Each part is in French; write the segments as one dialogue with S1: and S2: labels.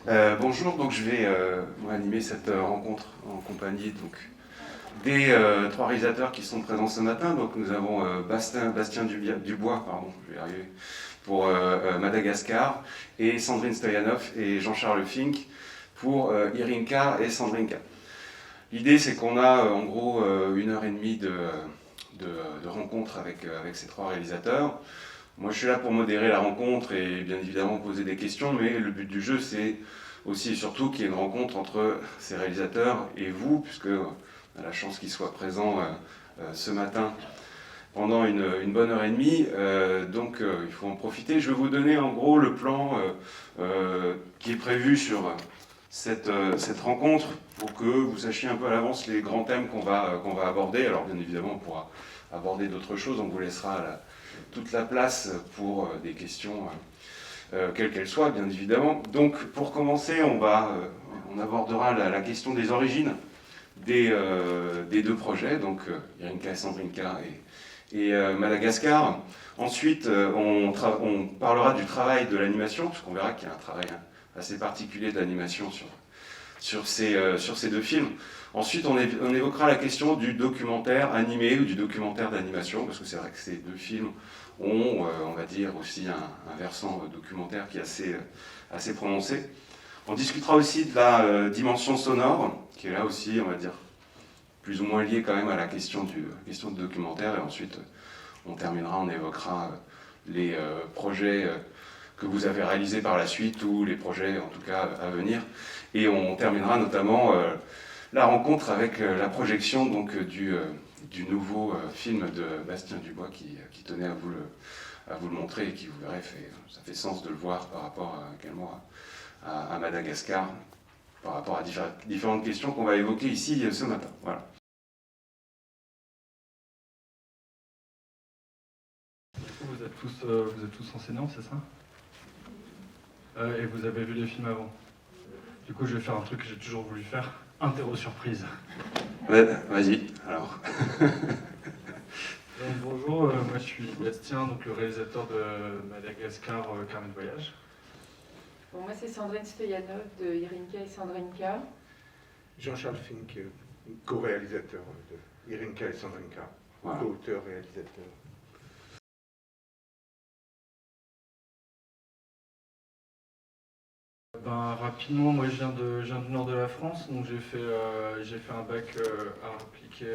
S1: Bonjour, donc je vais moi, animer cette rencontre en compagnie des trois réalisateurs qui sont présents ce matin. Donc nous avons Bastien Dubois, pardon, je vais y arriver, pour Madagascar, et Sandrine Stoyanov et Jean-Charles Fink pour Irinka et Sandrinka. L'idée c'est qu'on a en gros 1 heure et demie de rencontre avec ces trois réalisateurs. Moi je suis là pour modérer la rencontre et bien évidemment poser des questions, mais le but du jeu c'est aussi et surtout qu'il y ait une rencontre entre ces réalisateurs et vous, puisque on a la chance qu'ils soient présents ce matin pendant une bonne heure et demie, donc il faut en profiter. Je vais vous donner en gros le plan qui est prévu sur cette rencontre pour que vous sachiez un peu à l'avance les grands thèmes qu'on va aborder. Alors bien évidemment on pourra aborder d'autres choses, on vous laissera toute la place pour des questions quelles qu'elles soient bien évidemment. Donc pour commencer on abordera la question des origines des deux projets, donc Irinka et Sandrinka et Madagascar. Ensuite, on parlera du travail de l'animation, puisqu'on verra qu'il y a un travail assez particulier de l'animation sur ces deux films. Ensuite, on évoquera la question du documentaire animé ou du documentaire d'animation, parce que c'est vrai que ces deux films ont, on va dire, aussi un versant documentaire qui est assez prononcé. On discutera aussi de la dimension sonore, qui est là aussi, on va dire, plus ou moins liée quand même à la question du documentaire. Et ensuite, on terminera, on évoquera les projets que vous avez réalisés par la suite, ou les projets en tout cas à venir. Et on terminera notamment la rencontre avec la projection donc, du nouveau film de Bastien Dubois qui tenait à vous le montrer et qui, vous verrez, ça fait sens de le voir par rapport également à Madagascar, par rapport à différentes questions qu'on va évoquer ici ce matin. Voilà.
S2: Vous êtes tous enseignants, c'est ça? Et vous avez vu les films avant? Du coup, je vais faire un truc que j'ai toujours voulu faire, interro surprise.
S1: Ouais, vas-y, alors.
S2: Donc, bonjour, moi je suis Bastien, donc le réalisateur de Madagascar, Carnet de voyage.
S3: Bon, moi c'est Sandrine Stoyanov de Irinka et Sandrinka.
S4: Jean-Charles Fink, co-réalisateur de Irinka et Sandrinka, voilà. Co-auteur, réalisateur.
S2: Rapidement, moi je viens du nord de la France, donc j'ai fait un bac art appliqué,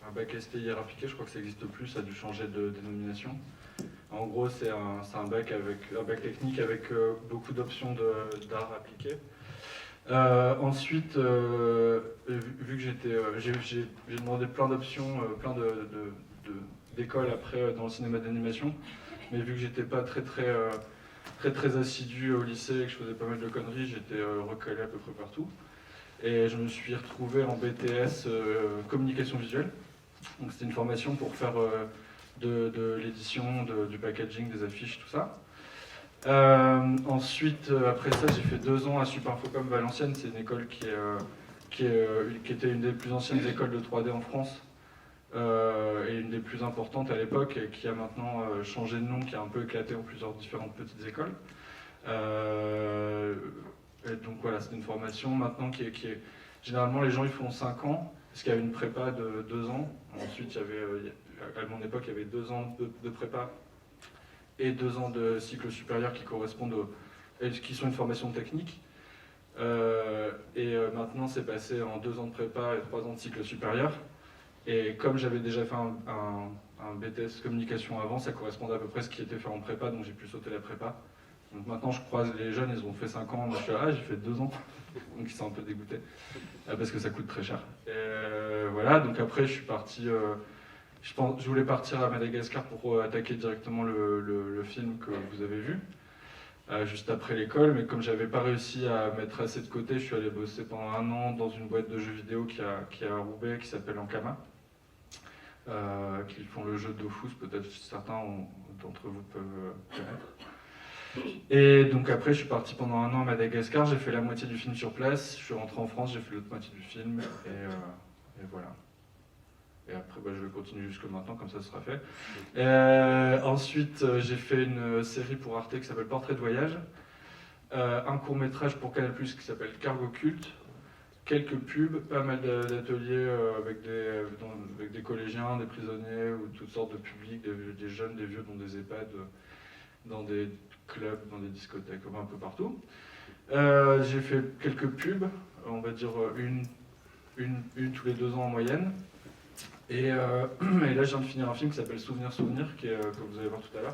S2: un bac STI art appliqué, je crois que ça n'existe plus, ça a dû changer de dénomination. En gros, c'est un bac technique avec beaucoup d'options d'art appliqué. Ensuite, vu que j'ai demandé plein d'options, plein d'écoles après dans le cinéma d'animation, mais vu que j'étais pas très assidu au lycée et que je faisais pas mal de conneries, j'étais recalé à peu près partout. Et je me suis retrouvé en BTS communication visuelle. Donc c'était une formation pour faire de l'édition, du packaging, des affiches, tout ça. Ensuite, après ça, j'ai fait 2 ans à Supinfocom Valenciennes. C'est une école qui était une des plus anciennes écoles de 3D en France. Et une des plus importantes à l'époque, et qui a maintenant changé de nom, qui a un peu éclaté en plusieurs différentes petites écoles. Et donc voilà, c'est une formation maintenant qui est... Généralement, les gens ils font 5 ans, parce qu'il y avait une prépa de 2 ans. Ensuite, à mon époque, il y avait 2 ans de prépa et 2 ans de cycle supérieur qui correspondent qui sont une formation technique. Maintenant, c'est passé en 2 ans de prépa et 3 ans de cycle supérieur. Et comme j'avais déjà fait un BTS communication avant, ça correspondait à peu près à ce qui était fait en prépa, donc j'ai pu sauter la prépa. Donc maintenant je croise les jeunes, ils ont fait 5 ans, moi je suis là, j'ai fait 2 ans, donc ils sont un peu dégoûtés, parce que ça coûte très cher. Et voilà, donc après je suis parti, je voulais partir à Madagascar pour attaquer directement le film que vous avez vu, juste après l'école, mais comme j'avais pas réussi à mettre assez de côté, je suis allé bosser pendant 1 an dans une boîte de jeux vidéo qui est à Roubaix, qui s'appelle Ankama. Qui font le jeu Dofus, peut-être certains d'entre vous peuvent connaître. Et donc après, je suis parti pendant 1 an à Madagascar, j'ai fait la moitié du film sur place, je suis rentré en France, j'ai fait l'autre moitié du film, et voilà. Et après, je vais continuer jusque maintenant, comme ça sera fait. Ensuite, j'ai fait une série pour Arte qui s'appelle Portrait de voyage, un court-métrage pour Canal+, qui s'appelle Cargo Culte, quelques pubs, pas mal d'ateliers avec des collégiens, des prisonniers, ou toutes sortes de publics, des jeunes, des vieux, dans des EHPAD, dans des clubs, dans des discothèques, un peu partout. J'ai fait quelques pubs, on va dire une tous les 2 ans en moyenne. Et là, je viens de finir un film qui s'appelle Souvenir, que vous allez voir tout à l'heure,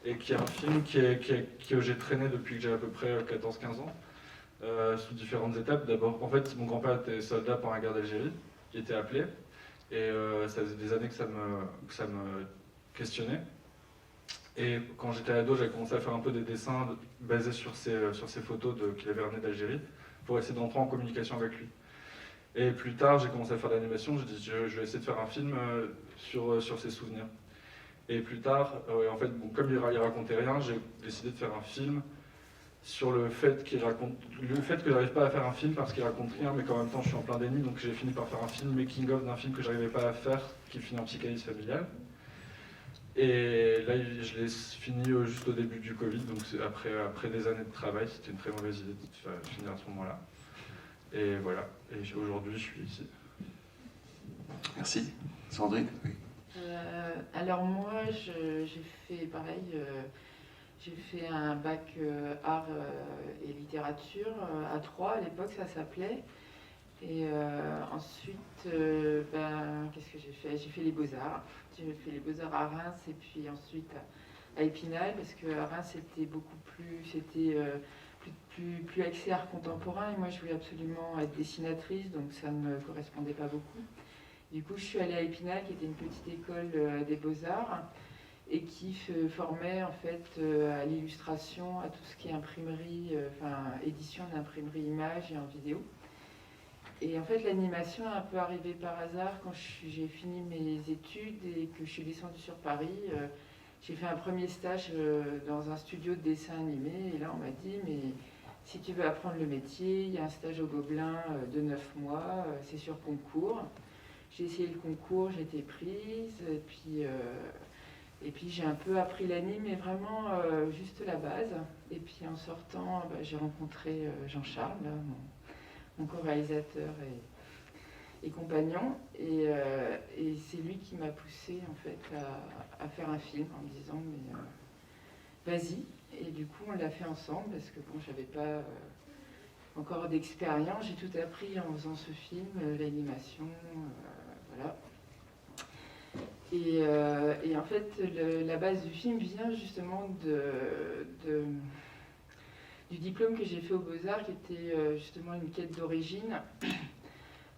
S2: et qui est un film que j'ai traîné depuis que j'ai à peu près 14-15 ans, sous différentes étapes. D'abord, en fait, mon grand-père était soldat pendant la guerre d'Algérie, il était appelé, et ça faisait des années que ça me questionnait. Et quand j'étais ado, j'avais commencé à faire un peu des dessins basés sur ces photos qu'il avait ramenées d'Algérie, pour essayer d'entrer en communication avec lui. Et plus tard, j'ai commencé à faire de l'animation, j'ai dit je vais essayer de faire un film sur ses souvenirs. Et plus tard, en fait, bon, comme il racontait rien, j'ai décidé de faire un film sur le fait que j'arrive pas à faire un film parce qu'il raconte rien, mais qu'en même temps je suis en plein déni, donc j'ai fini par faire un film making-of d'un film que j'arrivais pas à faire, qui finit en psychanalyse familiale. Et là, je l'ai fini juste au début du Covid, donc après des années de travail, c'était une très mauvaise idée de finir à ce moment-là. Et voilà, et aujourd'hui je suis ici.
S1: Merci. Sandrine? Oui.
S3: Alors moi, j'ai fait pareil, j'ai fait un bac art et littérature à Troyes, à l'époque ça s'appelait. Et ensuite, qu'est-ce que j'ai fait? J'ai fait les Beaux-Arts. J'ai fait les Beaux-Arts à Reims et puis ensuite à Épinal, parce qu'à Reims c'était beaucoup plus, plus axé art contemporain, et moi je voulais absolument être dessinatrice, donc ça ne me correspondait pas beaucoup. Du coup, je suis allée à Épinal, qui était une petite école des Beaux-Arts, et qui formait en fait à l'illustration, à tout ce qui est imprimerie, édition d'imprimerie image et en vidéo. Et en fait, l'animation est un peu arrivée par hasard quand j'ai fini mes études et que je suis descendue sur Paris. J'ai fait un premier stage dans un studio de dessin animé, et là on m'a dit mais si tu veux apprendre le métier, il y a un stage au Gobelin de 9 mois, c'est sur concours. J'ai essayé le concours, j'ai été prise, et puis j'ai un peu appris l'anime, mais vraiment juste la base. Et puis en sortant, j'ai rencontré Jean-Charles, mon co-réalisateur et compagnon, et c'est lui qui m'a poussé en fait à faire un film en me disant mais vas-y. Et du coup on l'a fait ensemble parce que bon, j'avais pas encore d'expérience, j'ai tout appris en faisant ce film, l'animation, voilà. Et en fait la base du film vient justement du diplôme que j'ai fait aux Beaux-Arts, qui était justement une quête d'origine,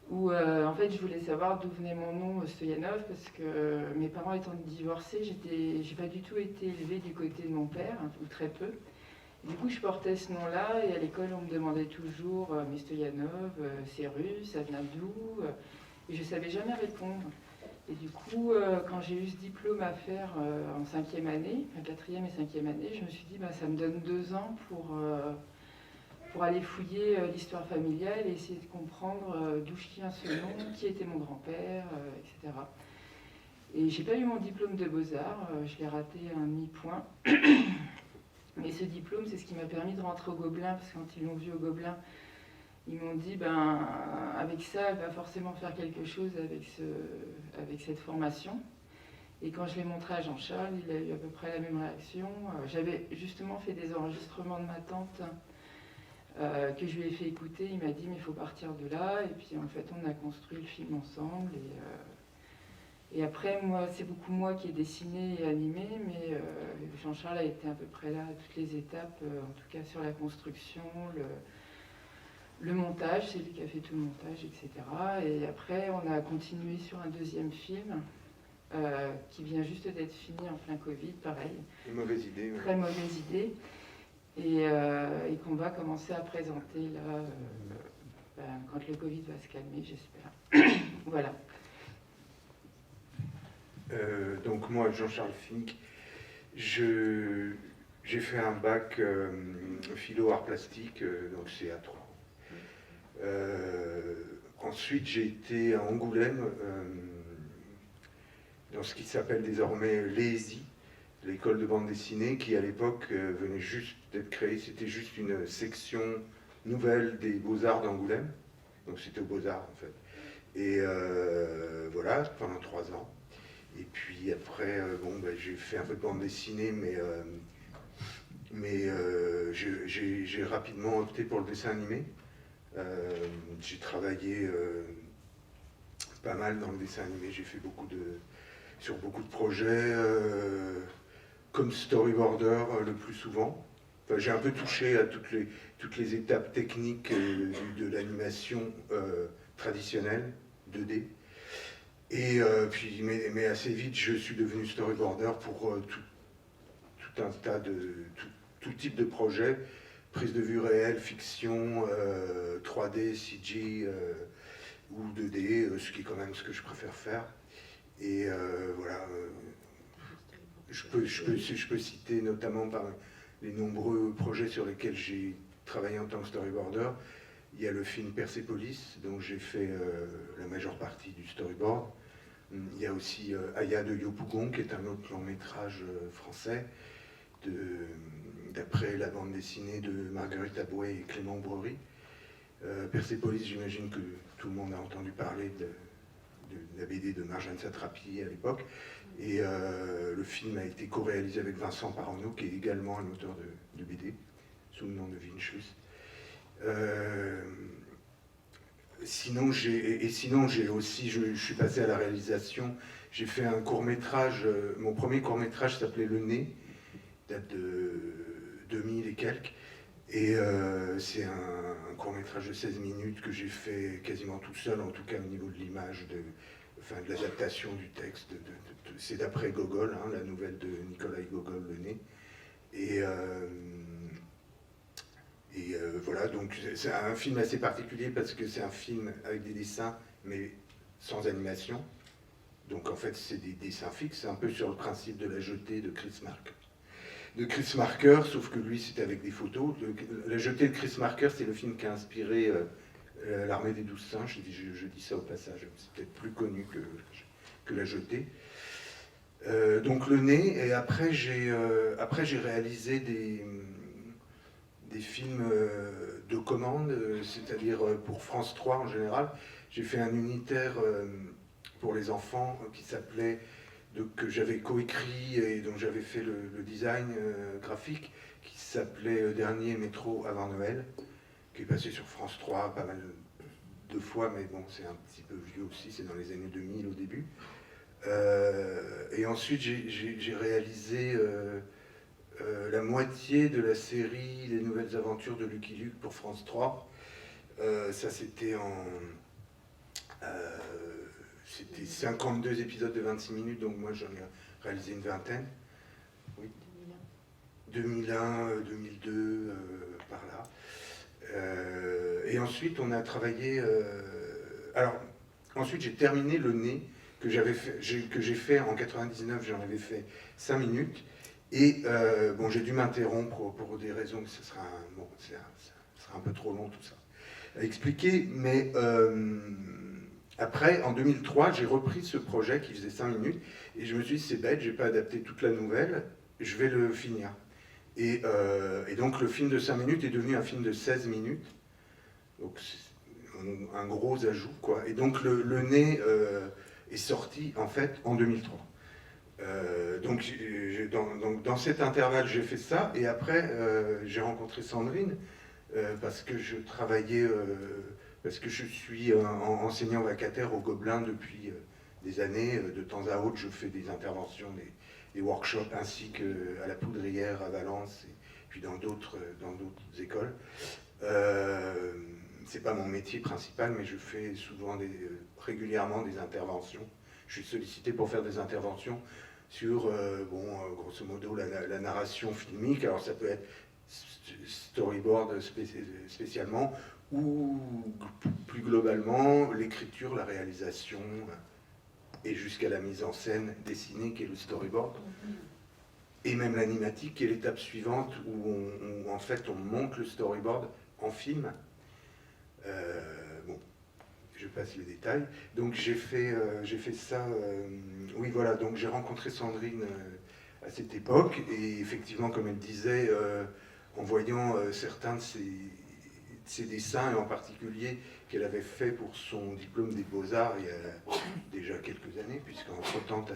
S3: où en fait je voulais savoir d'où venait mon nom Stoyanov, parce que mes parents étant divorcés, j'ai pas du tout été élevée du côté de mon père, ou très peu. Et du coup je portais ce nom-là, et à l'école on me demandait toujours mais Stoyanov, c'est russe, ça vient d'où? Et je savais jamais répondre. Et du coup, quand j'ai eu ce diplôme à faire en 5e année, 4e et 5e année, je me suis dit, ça me donne 2 ans pour aller fouiller l'histoire familiale et essayer de comprendre d'où je tiens ce nom, qui était mon grand-père, etc. Et j'ai pas eu mon diplôme de Beaux-Arts, je l'ai raté à un demi-point. Mais ce diplôme, c'est ce qui m'a permis de rentrer au Gobelin, parce que quand ils l'ont vu au Gobelin, ils m'ont dit, avec ça, elle va forcément faire quelque chose avec cette formation. Et quand je l'ai montré à Jean-Charles, il a eu à peu près la même réaction. J'avais justement fait des enregistrements de ma tante que je lui ai fait écouter. Il m'a dit, mais il faut partir de là. Et puis en fait, on a construit le film ensemble. Et après, moi, c'est beaucoup moi qui ai dessiné et animé, mais Jean-Charles a été à peu près là à toutes les étapes, en tout cas sur la construction, le montage, c'est lui qui a fait tout le montage, etc. Et après, on a continué sur un deuxième film qui vient juste d'être fini en plein Covid, pareil.
S4: Une mauvaise idée.
S3: Très mauvaise idée. Et qu'on va commencer à présenter là, quand le Covid va se calmer, j'espère. Voilà.
S4: Donc moi, Jean-Charles Fink, j'ai fait un bac philo art plastique, donc c'est à Troyes. Ensuite, j'ai été à Angoulême, dans ce qui s'appelle désormais l'ESI, l'école de bande dessinée qui à l'époque venait juste d'être créée. C'était juste une section nouvelle des Beaux-Arts d'Angoulême. Donc c'était aux Beaux-Arts en fait. Et voilà, pendant 3 ans. Et puis après, j'ai fait un peu de bande dessinée, mais j'ai rapidement opté pour le dessin animé. J'ai travaillé pas mal dans le dessin animé, j'ai fait sur beaucoup de projets, comme storyboarder le plus souvent. Enfin, j'ai un peu touché à toutes les étapes techniques de l'animation traditionnelle, 2D. Et mais assez vite, je suis devenu storyboarder pour tout un tas tout type de projets, prise de vue réelle, fiction, 3D, CG ou 2D, ce qui est quand même ce que je préfère faire. Et voilà, je peux citer notamment par les nombreux projets sur lesquels j'ai travaillé en tant que storyboarder. Il y a le film Persepolis, dont j'ai fait la majeure partie du storyboard. Il y a aussi Aya de Yopougon, qui est un autre long métrage français, d'après la bande dessinée de Marguerite Abouet et Clément Brery. Persepolis, j'imagine que tout le monde a entendu parler de la BD de Marjane Satrapi à l'époque. Et le film a été co-réalisé avec Vincent Parano, qui est également un auteur de BD, sous le nom de Vinchus. Sinon, j'ai aussi, je suis passé à la réalisation. J'ai fait un court-métrage, mon premier court-métrage s'appelait Le Nez, date de 2000 et quelques. Et c'est un court-métrage de 16 minutes que j'ai fait quasiment tout seul, en tout cas au niveau de l'image, de l'adaptation du texte. C'est d'après Gogol, hein, la nouvelle de Nikolai Gogol, Le Nez. Et voilà, donc c'est un film assez particulier parce que c'est un film avec des dessins, mais sans animation. Donc en fait, c'est des dessins fixes, un peu sur le principe de La Jetée de Chris Marker. Sauf que lui, c'était avec des photos. La Jetée de Chris Marker, c'est le film qui a inspiré L'Armée des 12 singes. Je dis ça au passage, c'est peut-être plus connu que La Jetée. Donc Le Nez, et après j'ai réalisé des films de commande, c'est-à-dire pour France 3 en général. J'ai fait un unitaire pour les enfants qui s'appelait, que j'avais coécrit et dont j'avais fait le design graphique, qui s'appelait Dernier métro avant Noël, qui est passé sur France 3 pas mal de fois, mais bon, c'est un petit peu vieux aussi, c'est dans les années 2000 au début. Et ensuite, j'ai réalisé la moitié de la série Les Nouvelles Aventures de Lucky Luke pour France 3. Ça, c'était c'était 52 épisodes de 26 minutes, donc moi j'en ai réalisé une vingtaine. Oui. 2001, 2002, par là. Et ensuite, on a travaillé... alors, ensuite, j'ai terminé Le Nez, que j'ai fait en 99, j'en avais fait 5 minutes. Et j'ai dû m'interrompre pour des raisons que ce sera un peu trop long tout ça à expliquer. Mais après, en 2003, j'ai repris ce projet qui faisait 5 minutes et je me suis dit, c'est bête, j'ai pas adapté toute la nouvelle, je vais le finir. Et donc le film de 5 minutes est devenu un film de 16 minutes. Donc c'est un gros ajout, quoi. Et donc le Nez est sorti en fait en 2003. Donc dans cet intervalle, j'ai fait ça, et après j'ai rencontré Sandrine parce que je travaillais, parce que je suis enseignant vacataire au Gobelin depuis des années. De temps à autre, je fais des interventions, des workshops, ainsi qu'à la Poudrière à Valence, et puis dans d'autres écoles. C'est pas mon métier principal, mais je fais souvent régulièrement des interventions. Je suis sollicité pour faire des interventions sur, grosso modo, la narration filmique. Alors ça peut être storyboard spécialement, ou plus globalement, l'écriture, la réalisation, et jusqu'à la mise en scène dessinée, qui est le storyboard. Et même l'animatique, qui est l'étape suivante, où en fait on monte le storyboard en film. Je passe les détails. Donc j'ai fait ça. Oui, voilà. Donc j'ai rencontré Sandrine à cette époque. Et effectivement, comme elle disait, en voyant certains de ses dessins, et en particulier qu'elle avait fait pour son diplôme des Beaux-Arts il y a déjà quelques années, puisqu'entre-temps, tu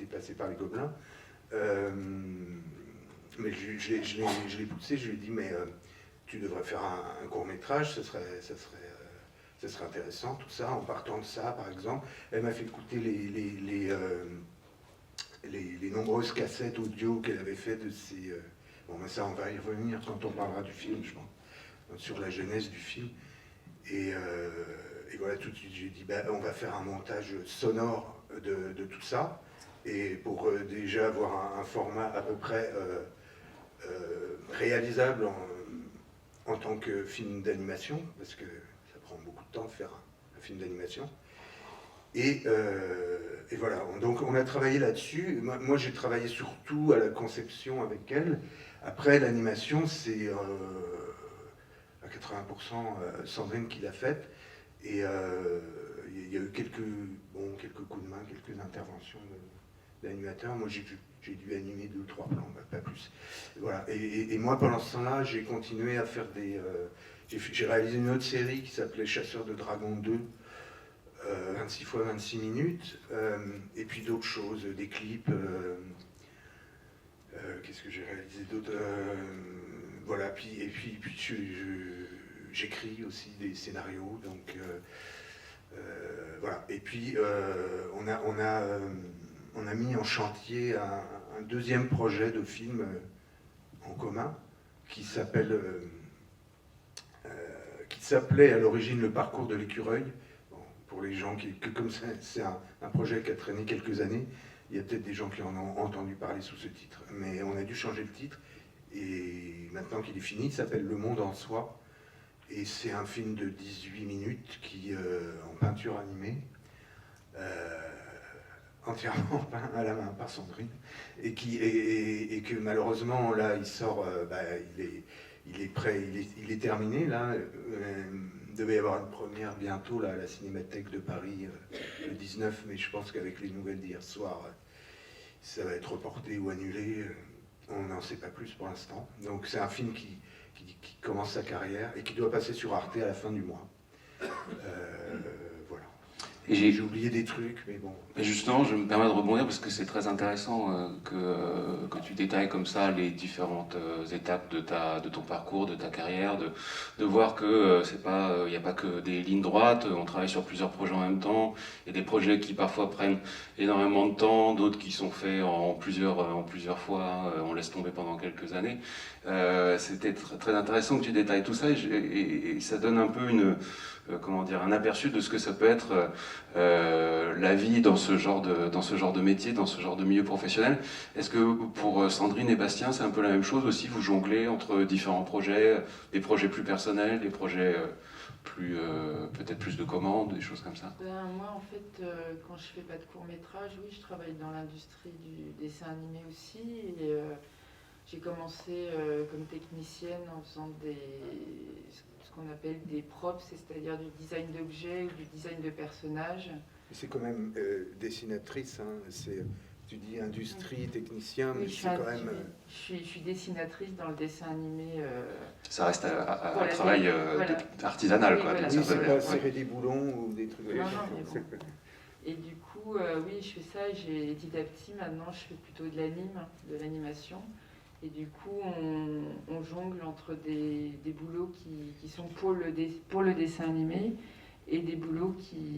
S4: étais passé par les Gobelins. Mais je l'ai poussé, je lui ai dit, mais tu devrais faire un court-métrage, ça serait intéressant, tout ça, en partant de ça, par exemple. Elle m'a fait écouter les nombreuses cassettes audio qu'elle avait fait de ces... bon, mais ça, on va y revenir quand on parlera du film, je pense, sur la genèse du film. Et voilà, tout de suite, j'ai dit, on va faire un montage sonore de tout ça, et pour déjà avoir un format à peu près réalisable en tant que film d'animation, parce que ça prend beaucoup de temps de faire un film d'animation. Et voilà, donc on a travaillé là-dessus. Moi j'ai travaillé surtout à la conception avec elle. Après, l'animation, c'est à 80% Sandrine qui l'a faite. Et il y a eu quelques coups de main, quelques interventions d'animateurs. Moi j'ai dû animer 2 ou 3 plans, pas plus. Voilà. Et moi, pendant ce temps-là, j'ai continué à faire des... j'ai réalisé une autre série qui s'appelait Chasseurs de Dragons 2, 26 x 26 minutes, et puis d'autres choses, des clips. Qu'est-ce que j'ai réalisé d'autre, voilà, et puis j'écris aussi des scénarios, donc voilà. Et puis on a mis en chantier un deuxième projet de film en commun qui s'appelait à l'origine Le Parcours de l'écureuil. Bon, pour les gens comme c'est un projet qui a traîné quelques années, il y a peut-être des gens qui en ont entendu parler sous ce titre, mais on a dû changer le titre, et maintenant qu'il est fini, il s'appelle Le Monde en Soi, et c'est un film de 18 minutes en peinture animée, entièrement peint à la main par Sandrine, et que malheureusement là il sort, il est prêt, il est terminé là. Il devait y avoir une première bientôt là, à la Cinémathèque de Paris le 19, mais je pense qu'avec les nouvelles d'hier soir, ça va être reporté ou annulé. On n'en sait pas plus pour l'instant. Donc c'est un film qui commence sa carrière et qui doit passer sur Arte à la fin du mois. Voilà. Et j'ai oublié des trucs, mais bon.
S1: Et justement, je me permets de rebondir parce que c'est très intéressant que tu détailles comme ça les différentes étapes de ton parcours, de ta carrière, de voir que c'est pas, il n'y a pas que des lignes droites, on travaille sur plusieurs projets en même temps, il y a des projets qui parfois prennent énormément de temps, d'autres qui sont faits en plusieurs fois, on laisse tomber pendant quelques années. C'était très intéressant que tu détailles tout ça et ça donne un peu un aperçu de ce que ça peut être la vie dans ce genre de métier, dans ce genre de milieu professionnel. Est-ce que pour Sandrine et Bastien, c'est un peu la même chose aussi? Vous jonglez entre différents projets, des projets plus personnels, des projets peut-être plus de commandes, des choses comme ça?
S3: Moi, en fait, quand je fais pas de court-métrage, oui, je travaille dans l'industrie du dessin animé aussi. Et j'ai commencé comme technicienne en faisant ce qu'on appelle des props, c'est-à-dire du design d'objets ou du design de personnages.
S4: C'est quand même dessinatrice, hein. Tu dis industrie, technicien, mais
S3: oui,
S4: c'est quand même...
S3: Je suis dessinatrice dans le dessin animé.
S1: Ça reste un travail artisanal,
S3: oui,
S1: quoi.
S3: Voilà.
S4: Oui, c'est pas serrer des boulons ou des trucs...
S3: Non, mais bon. Et du coup, oui, je fais ça, et petit à petit, maintenant, je fais plutôt de l'animation. Et du coup, on jongle entre des boulots qui sont pour le dessin animé et des boulots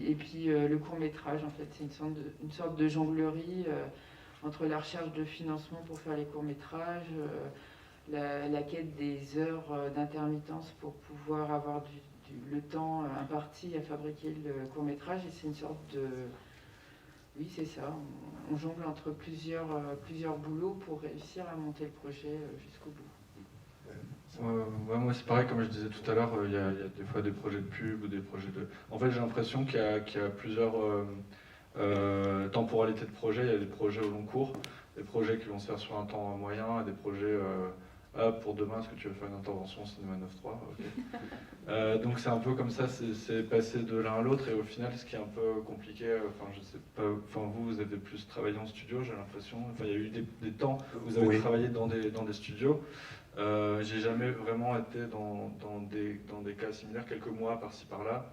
S3: et puis le court-métrage, en fait. C'est une sorte de jonglerie entre la recherche de financement pour faire les courts-métrages, la quête des heures d'intermittence pour pouvoir avoir le temps imparti à fabriquer le court-métrage. Et c'est une sorte de... Oui, c'est ça. On jongle entre plusieurs boulots pour réussir à monter le projet jusqu'au bout.
S2: Moi, c'est pareil, comme je disais tout à l'heure, il y a des fois des projets de pub ou des projets de... En fait, j'ai l'impression qu'il y a plusieurs temporalités de projets. Il y a des projets au long cours, des projets qui vont se faire sur un temps moyen, et des projets Ah, pour demain, est-ce que tu veux faire une intervention au Cinéma 9.3? Ok. Donc c'est un peu comme ça, c'est passé de l'un à l'autre, et au final, ce qui est un peu compliqué, enfin je sais pas, enfin vous avez plus travaillé en studio, j'ai l'impression, enfin il y a eu des temps où vous avez
S4: Oui.
S2: travaillé dans des studios. J'ai jamais vraiment été dans des cas similaires, quelques mois par-ci par-là,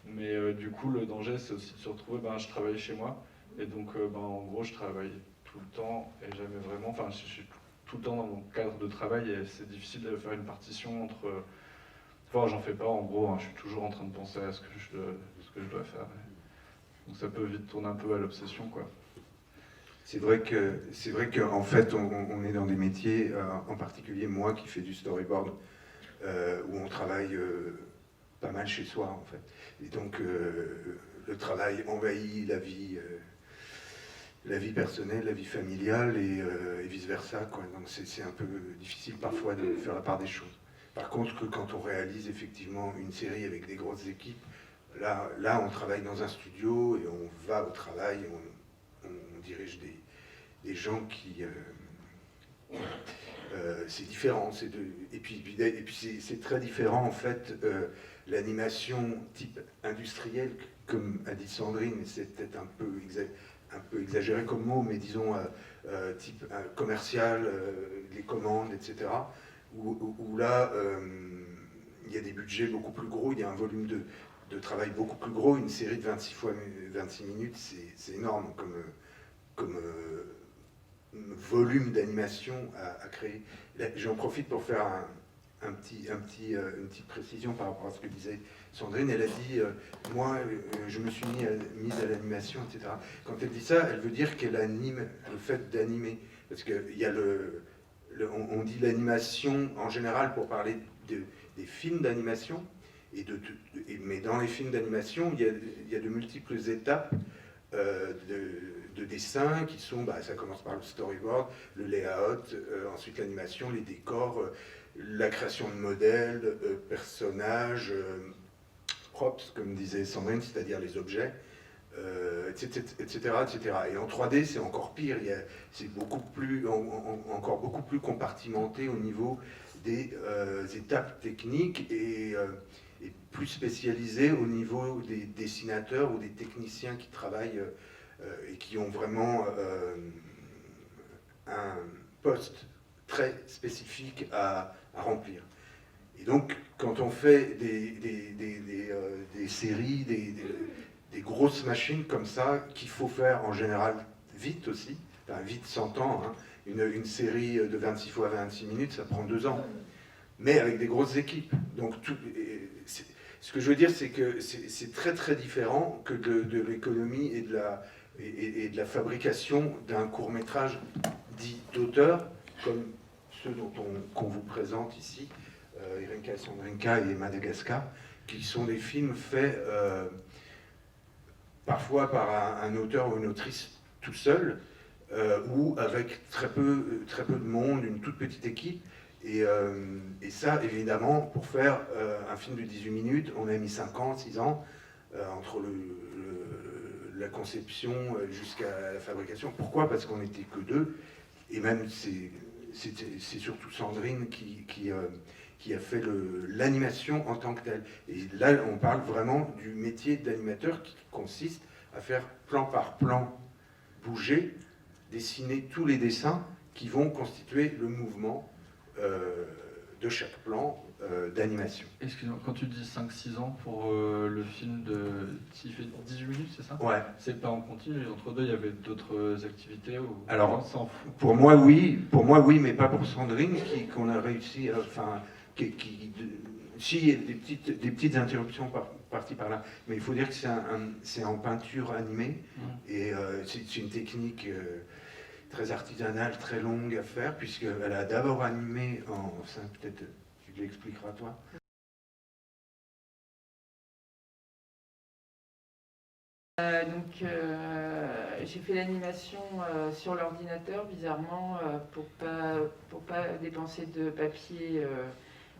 S2: mais du coup le danger c'est aussi de se retrouver, je travaillais chez moi, et donc en gros je travaille tout le temps, et jamais vraiment, enfin je suis tout le temps dans mon cadre de travail, et c'est difficile de faire une partition entre... Enfin, j'en fais pas en gros, hein, je suis toujours en train de penser à ce que je dois faire. Donc ça peut vite tourner un peu à l'obsession, quoi.
S4: C'est vrai qu'en fait, on est dans des métiers, en particulier moi qui fais du storyboard, où on travaille pas mal chez soi, en fait. Et donc, le travail envahit la vie personnelle, la vie familiale et vice-versa, quoi. Donc c'est un peu difficile parfois de faire la part des choses. Par contre, quand on réalise effectivement une série avec des grosses équipes, là on travaille dans un studio et on va au travail, on dirige des gens qui... c'est différent, et puis c'est très différent en fait, l'animation type industrielle, comme a dit Sandrine, et c'est peut-être un peu exagéré comme mot, mais disons type commercial, les commandes, etc. Où là, il y a des budgets beaucoup plus gros, il y a un volume de travail beaucoup plus gros. Une série de 26 fois 26 minutes, c'est énorme comme volume d'animation à créer. J'en profite pour faire une petite précision par rapport à ce que disait Sandrine. Elle a dit moi je me suis mise à l'animation, etc. Quand elle dit ça, elle veut dire qu'elle anime le fait d'animer, parce qu'il y a on dit l'animation en général pour parler des films d'animation, mais dans les films d'animation il y a de multiples étapes de dessin qui sont, ça commence par le storyboard, le layout, ensuite l'animation, les décors, la création de modèles, personnages, props, comme disait Sandrine, c'est-à-dire les objets, etc., etc. Et en 3D, c'est encore pire, c'est encore beaucoup plus compartimenté au niveau des étapes techniques et plus spécialisé au niveau des dessinateurs ou des techniciens qui travaillent et qui ont vraiment un poste très spécifique à remplir. Et donc, quand on fait des séries, des grosses machines comme ça, qu'il faut faire en général vite aussi, enfin vite s'entend, hein, une série de 26 fois 26 minutes, ça prend 2 ans, mais avec des grosses équipes. Donc, ce que je veux dire, c'est que c'est très très différent que de l'économie et de la fabrication d'un court-métrage dit d'auteur, comme ceux qu'on vous présente ici, Irenka et Sandrinka et Madagascar, qui sont des films faits parfois par un auteur ou une autrice tout seul, ou avec très peu de monde, une toute petite équipe. Et ça, évidemment, pour faire un film de 18 minutes, on a mis 5 ans, 6 ans, entre la conception jusqu'à la fabrication. Pourquoi? Parce qu'on n'était que 2, et même c'est surtout Sandrine qui a fait l'animation en tant que telle. Et là, on parle vraiment du métier d'animateur qui consiste à faire plan par plan bouger, dessiner tous les dessins qui vont constituer le mouvement de chaque plan d'animation.
S2: Excuse-moi, quand tu dis 5-6 ans pour le film il fait 18 minutes, c'est ça?
S4: Ouais.
S2: C'est pas en continu, entre deux il y avait d'autres activités ou...
S4: Alors,
S2: s'en fout.
S4: pour moi oui, mais pas pour Sandrine, qu'on a réussi, si, il y a des petites interruptions par-ci par-là, mais il faut dire que c'est en peinture animée, et c'est une technique très artisanale, très longue à faire, puisqu'elle a d'abord animé peut-être tu l'expliqueras toi.
S3: J'ai fait l'animation sur l'ordinateur, bizarrement, pour pas dépenser de papier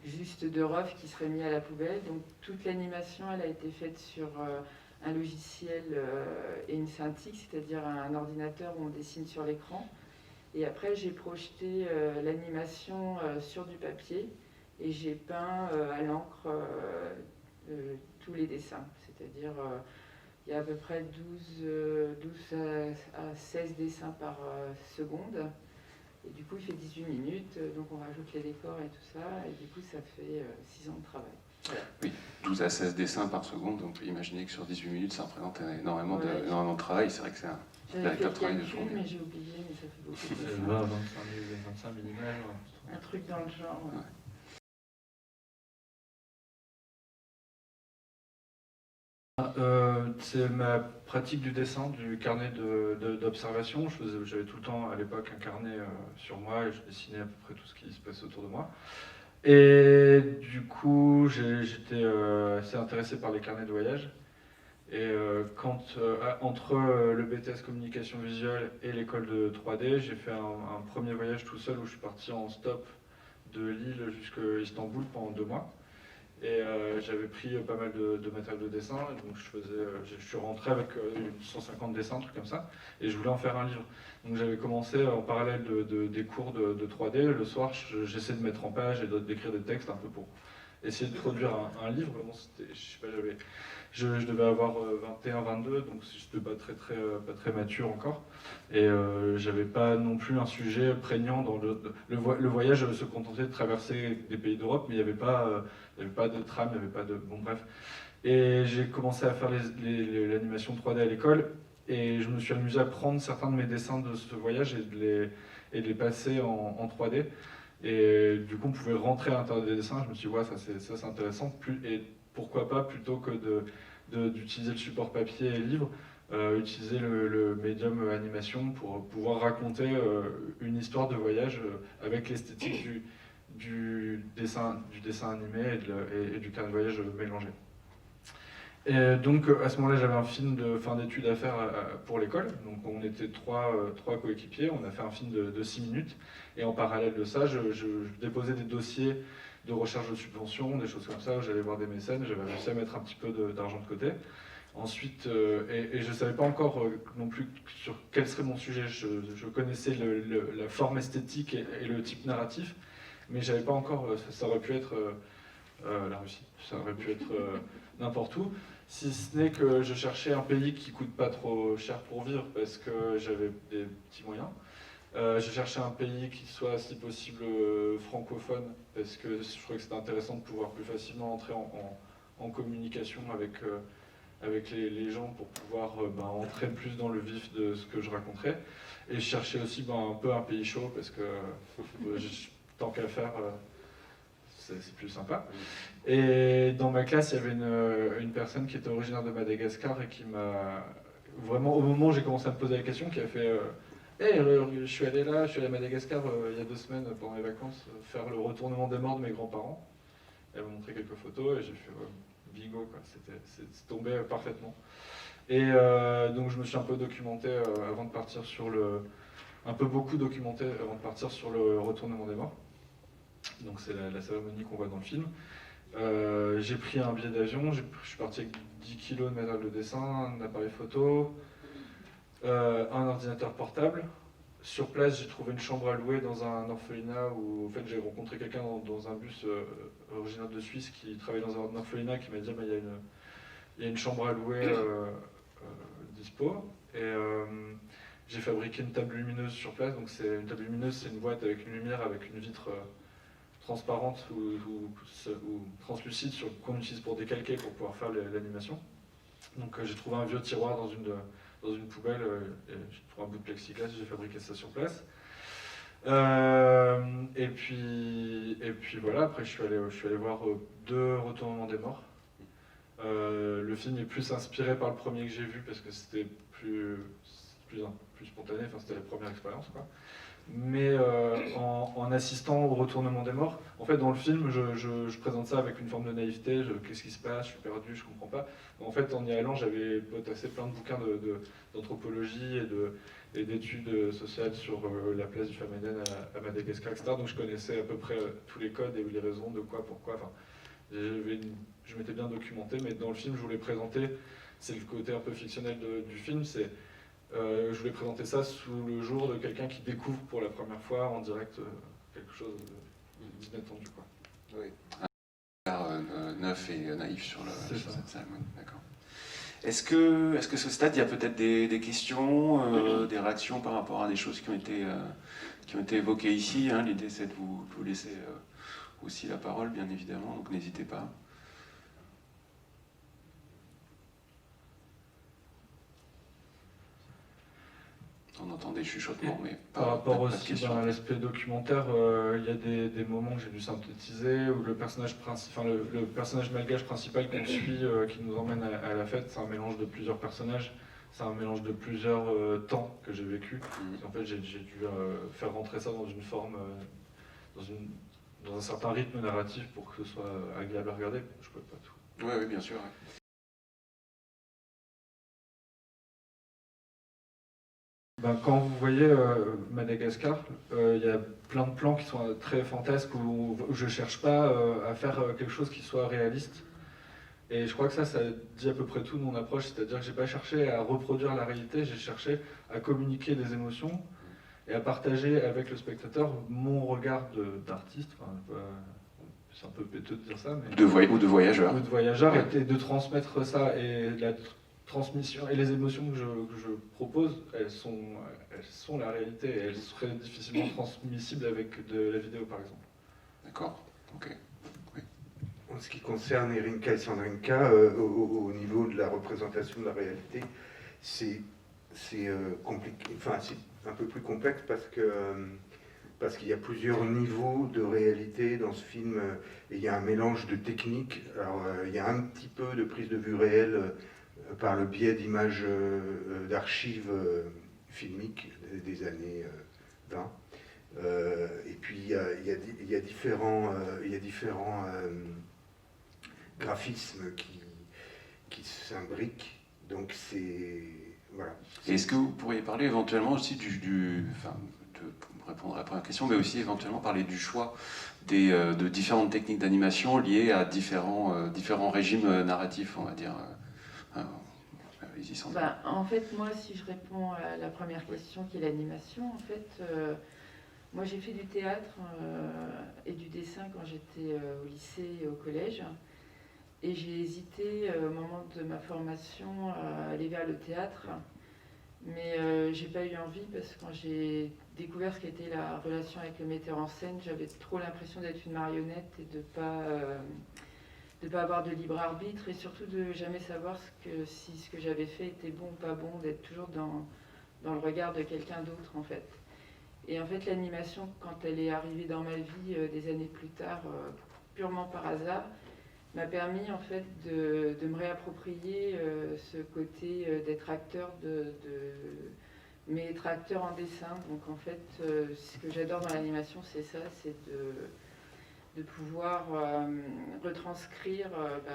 S3: juste de rough qui serait mis à la poubelle. Donc toute l'animation, elle a été faite sur un logiciel et une Cintiq, c'est-à-dire un ordinateur où on dessine sur l'écran. Et après, j'ai projeté l'animation sur du papier et j'ai peint à l'encre tous les dessins. C'est-à-dire, il y a à peu près 12 à 16 dessins par seconde. Et du coup, il fait 18 minutes, donc on rajoute les décors et tout ça, et du coup, ça fait 6 ans de travail. Voilà.
S1: Oui, 12 à 16 dessins par seconde, on peut imaginer que sur 18 minutes, ça représente énormément,
S3: Ouais.
S1: énormément de travail. C'est vrai que c'est un
S3: J'avais fait le
S1: véritable travail de
S3: calcul,
S1: journée.
S3: mais j'ai oublié, mais ça fait beaucoup de
S2: C'est
S3: dessins.
S2: 20, 25 000 images.
S3: Un truc dans le genre. Ouais.
S1: Ouais.
S2: C'est ma pratique du dessin, du carnet d'observation. J'avais tout le temps à l'époque un carnet sur moi et je dessinais à peu près tout ce qui se passe autour de moi. Et du coup, j'étais assez intéressé par les carnets de voyage. Et entre le BTS communication visuelle et l'école de 3D, j'ai fait un premier voyage tout seul où je suis parti en stop de Lille jusqu'à Istanbul pendant 2 mois. Et j'avais pris pas mal de matériel de dessin, et donc je suis rentré avec 150 dessins, un truc comme ça, et je voulais en faire un livre. Donc j'avais commencé en parallèle des cours de 3D, le soir j'essayais de mettre en page et d'écrire des textes un peu pour essayer de produire un livre. Bon, je sais pas, je devais avoir 21, 22, donc j'étais pas très mature encore. Et j'avais pas non plus un sujet prégnant dans le voyage, se contentait de traverser des pays d'Europe, mais il n'y avait pas de tram, il n'y avait pas de... Bon bref. Et j'ai commencé à faire l'animation 3D à l'école, et je me suis amusé à prendre certains de mes dessins de ce voyage et de les passer en 3D. Et du coup, on pouvait rentrer à l'intérieur des dessins. Je me suis dit, ouais, ça c'est intéressant. Et pourquoi pas, plutôt que d'utiliser le support papier et livre, utiliser le médium animation pour pouvoir raconter une histoire de voyage avec l'esthétique du dessin animé et du carnet de voyage mélangé. Et donc à ce moment-là, j'avais un film de fin d'études à faire pour l'école. Donc on était trois coéquipiers, on a fait un film de 6 minutes. Et en parallèle de ça, je déposais des dossiers de recherche de subventions, des choses comme ça. J'allais voir des mécènes, j'avais réussi à mettre un petit peu d'argent de côté. Ensuite, et je ne savais pas encore non plus sur quel serait mon sujet. Je connaissais la forme esthétique et le type narratif, mais je n'avais pas encore, ça aurait pu être la Russie, ça aurait pu être n'importe où. Si ce n'est que je cherchais un pays qui coûte pas trop cher pour vivre parce que j'avais des petits moyens. Je cherchais un pays qui soit si possible francophone parce que je trouvais que c'était intéressant de pouvoir plus facilement entrer en communication avec les gens pour pouvoir entrer plus dans le vif de ce que je raconterais. Et je cherchais aussi un peu un pays chaud parce que tant qu'à faire, c'est plus sympa. Et dans ma classe, il y avait une personne qui était originaire de Madagascar et qui m'a vraiment, au moment où j'ai commencé à me poser la question, qui a fait hey, je suis allé à Madagascar il y a 2 semaines pendant les vacances, faire le retournement des morts de mes grands-parents. Elle m'a montré quelques photos et j'ai fait bingo, quoi. C'est tombé parfaitement. Et donc je me suis un peu documenté avant de partir beaucoup documenté avant de partir sur le retournement des morts. Donc c'est la cérémonie qu'on voit dans le film. J'ai pris un billet d'avion, je suis parti avec 10 kilos de matériel de dessin, un appareil photo, un ordinateur portable. Sur place, j'ai trouvé une chambre à louer dans un orphelinat où en fait, j'ai rencontré quelqu'un dans un bus originaire de Suisse qui travaille dans un orphelinat qui m'a dit il y a une chambre à louer dispo. Et j'ai fabriqué une table lumineuse sur place. Donc une table lumineuse, c'est une boîte avec une lumière, avec une vitre transparente ou translucide qu'on utilise pour décalquer pour pouvoir faire l'animation. Donc j'ai trouvé un vieux tiroir dans une poubelle, j'ai trouvé un bout de plexiglas, j'ai fabriqué ça sur place. Et puis voilà, après je suis allé voir 2 retournements des morts. Le film est plus inspiré par le premier que j'ai vu parce que c'était plus spontané, enfin c'était la première expérience, quoi. Mais en assistant au retournement des morts, en fait dans le film je présente ça avec une forme de naïveté, qu'est-ce qui se passe, je suis perdu, je comprends pas. En fait en y allant j'avais potassé plein de bouquins d'anthropologie et d'études sociales sur la place du Famanen à Madagascar, etc. Donc je connaissais à peu près tous les codes et les raisons de quoi, pourquoi. Enfin, je m'étais bien documenté, mais dans le film je voulais présenter, c'est le côté un peu fictionnel du film, c'est je voulais présenter ça sous le jour de quelqu'un qui découvre pour la première fois en direct quelque chose d'inattendu, quoi.
S1: Oui. Neuf et naïf sur cette cérémonie, d'accord. Est-ce que ce stade, il y a peut-être des questions, des réactions par rapport à des choses qui ont été évoquées ici, hein. L'idée, c'est de vous laisser aussi la parole, bien évidemment, donc n'hésitez pas. On entend des chuchotements, mais
S2: par rapport
S1: pas de
S2: aussi
S1: questions.
S2: à l'aspect documentaire, il y a des moments que j'ai dû synthétiser où le personnage malgache principal qu'on suit, qui nous emmène à la fête, c'est un mélange de plusieurs personnages, c'est un mélange de plusieurs temps que j'ai vécu. En fait, j'ai dû faire rentrer ça dans une forme, dans un certain rythme narratif pour que ce soit agréable à regarder. Je peux pas tout.
S1: Oui, bien sûr. Ouais.
S2: Ben, quand vous voyez Madagascar, il y a plein de plans qui sont très fantasques où je cherche pas à faire quelque chose qui soit réaliste. Et je crois que ça dit à peu près tout de mon approche, c'est-à-dire que j'ai pas cherché à reproduire la réalité, j'ai cherché à communiquer des émotions et à partager avec le spectateur mon regard d'artiste. Enfin, c'est un peu péteux de dire ça, mais
S1: Ou de voyageur.
S2: Ou de voyageur, ouais. Et de transmettre ça et la transmission et les émotions que je propose, elles sont la réalité et elles seraient difficilement transmissibles avec de la vidéo par exemple.
S1: D'accord, ok. Oui.
S4: En ce qui concerne Erinka et Sandrinka, au niveau de la représentation de la réalité, c'est compliqué, enfin c'est un peu plus complexe parce qu'il y a plusieurs niveaux de réalité dans ce film et il y a un mélange de techniques. Alors il y a un petit peu de prise de vue réelle par le biais d'images d'archives filmiques des années 20. Et puis il y a différents graphismes qui s'imbriquent. Donc c'est... Voilà.
S1: Est-ce que vous pourriez parler éventuellement aussi pour répondre à la première question, mais aussi éventuellement parler du choix de différentes techniques d'animation liées à différents régimes narratifs, on va dire.
S3: En fait, moi, si je réponds à la première question qui est l'animation, en fait, moi j'ai fait du théâtre et du dessin quand j'étais au lycée et au collège. Et j'ai hésité au moment de ma formation à aller vers le théâtre. Mais j'ai pas eu envie parce que quand j'ai découvert ce qu'était la relation avec le metteur en scène, j'avais trop l'impression d'être une marionnette et de pas avoir de libre arbitre et surtout de jamais savoir si ce que j'avais fait était bon ou pas bon, d'être toujours dans le regard de quelqu'un d'autre en fait. Et en fait l'animation, quand elle est arrivée dans ma vie des années plus tard, purement par hasard, m'a permis en fait de me réapproprier ce côté d'être acteur mais être acteur en dessin. Donc en fait, ce que j'adore dans l'animation, c'est ça, c'est de pouvoir retranscrire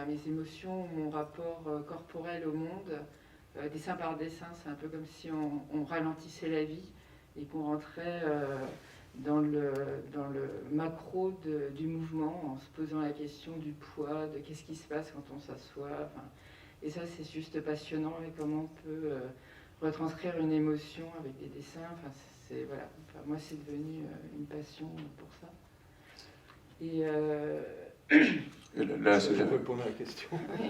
S3: mes émotions, mon rapport corporel au monde, dessin par dessin. C'est un peu comme si on ralentissait la vie et qu'on rentrait dans le macro du mouvement en se posant la question du poids, de qu'est-ce qui se passe quand on s'assoit. Et ça, c'est juste passionnant et comment on peut retranscrire une émotion avec des dessins. Voilà. Moi, c'est devenu une passion pour ça. Et
S1: là,
S4: je peux répondre à la question.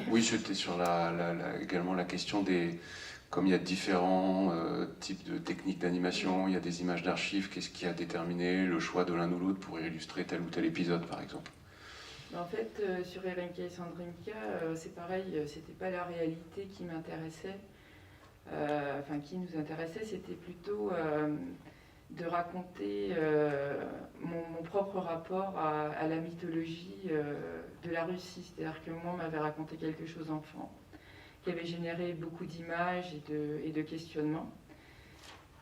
S1: Oui, c'était sur également la question des... Comme il y a différents types de techniques d'animation, il y a des images d'archives, qu'est-ce qui a déterminé le choix de l'un ou l'autre pour illustrer tel ou tel épisode, par exemple?
S3: En fait, sur Erinka et Sandrinka, c'est pareil, c'était pas la réalité qui m'intéressait, qui nous intéressait, c'était plutôt de raconter mon propre rapport à la mythologie de la Russie. C'est-à-dire que moi, on m'avait raconté quelque chose enfant, qui avait généré beaucoup d'images et de questionnements.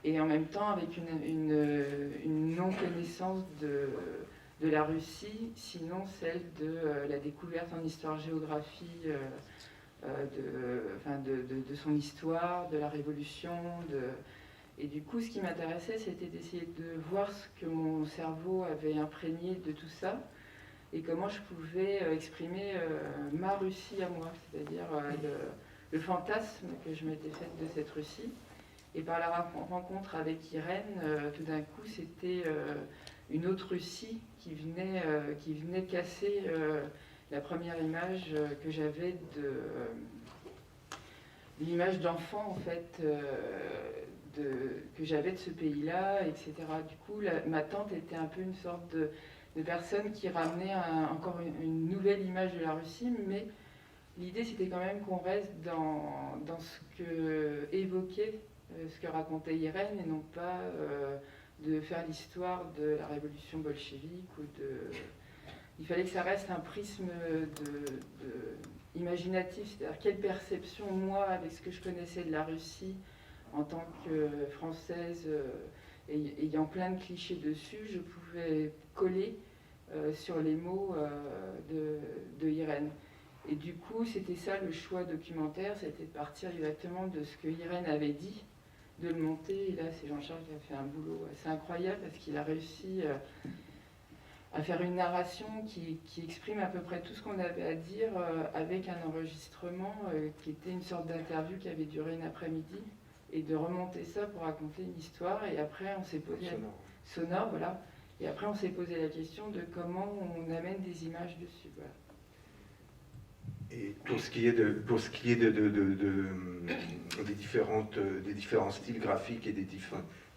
S3: Et en même temps, avec une non-connaissance de la Russie, sinon celle de la découverte en histoire-géographie de son histoire, de la Révolution. Et du coup, ce qui m'intéressait, c'était d'essayer de voir ce que mon cerveau avait imprégné de tout ça et comment je pouvais exprimer ma Russie à moi, c'est-à-dire le fantasme que je m'étais faite de cette Russie Et par la rencontre avec Irène, tout d'un coup, c'était une autre Russie qui venait casser la première image que j'avais l'image d'enfant, en fait, que j'avais de ce pays-là, etc. Du coup, ma tante était un peu une sorte de personne qui ramenait encore une nouvelle image de la Russie, mais l'idée, c'était quand même qu'on reste dans ce que évoquait, ce que racontait Irène, et non pas de faire l'histoire de la révolution bolchevique. Il fallait que ça reste un prisme imaginatif, c'est-à-dire quelle perception, moi, avec ce que je connaissais de la Russie, en tant que Française, ayant plein de clichés dessus, je pouvais coller sur les mots de Irène. Et du coup, c'était ça le choix documentaire, c'était de partir exactement de ce que Irène avait dit, de le monter. Et là, c'est Jean-Charles qui a fait un boulot assez incroyable parce qu'il a réussi à faire une narration qui exprime à peu près tout ce qu'on avait à dire avec un enregistrement qui était une sorte d'interview qui avait duré une après-midi, et de remonter ça pour raconter une histoire. Et après, on s'est posé... Sonore, voilà. Et après, on s'est posé la question de comment on amène des images dessus. Voilà.
S4: Et pour ce qui est des différents styles graphiques et des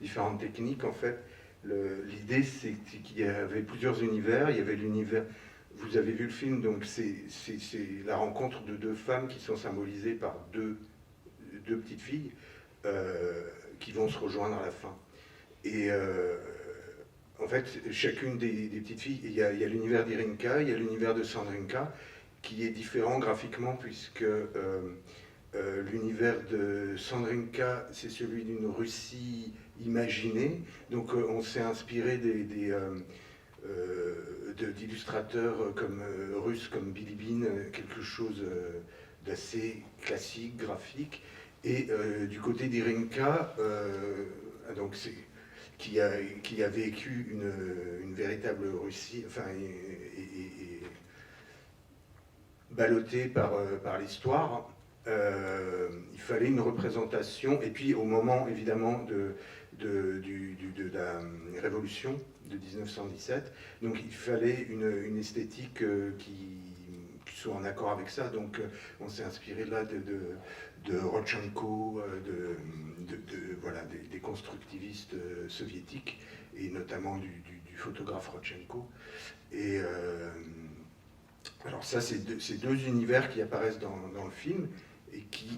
S4: différentes techniques, en fait, l'idée c'est qu'il y avait plusieurs univers. Il y avait l'univers, vous avez vu le film, donc c'est la rencontre de deux femmes qui sont symbolisées par deux petites filles qui vont se rejoindre à la fin. Et en fait, chacune des petites filles, il y a l'univers d'Irinka, il y a l'univers de Sandrinka, qui est différent graphiquement, puisque l'univers de Sandrinka, c'est celui d'une Russie imaginée. Donc on s'est inspiré d'illustrateurs russes comme Bilibin, quelque chose d'assez classique, graphique. Et du côté d'Irinka, donc qui a vécu une véritable Russie, enfin, et ballottée par l'histoire, il fallait une représentation. Et puis au moment évidemment de la révolution de 1917, donc il fallait une esthétique qui soit en accord avec ça. Donc on s'est inspiré là de Rodchenko, voilà, des constructivistes soviétiques, et notamment du photographe Rodchenko. Et alors ça, c'est deux univers qui apparaissent dans le film,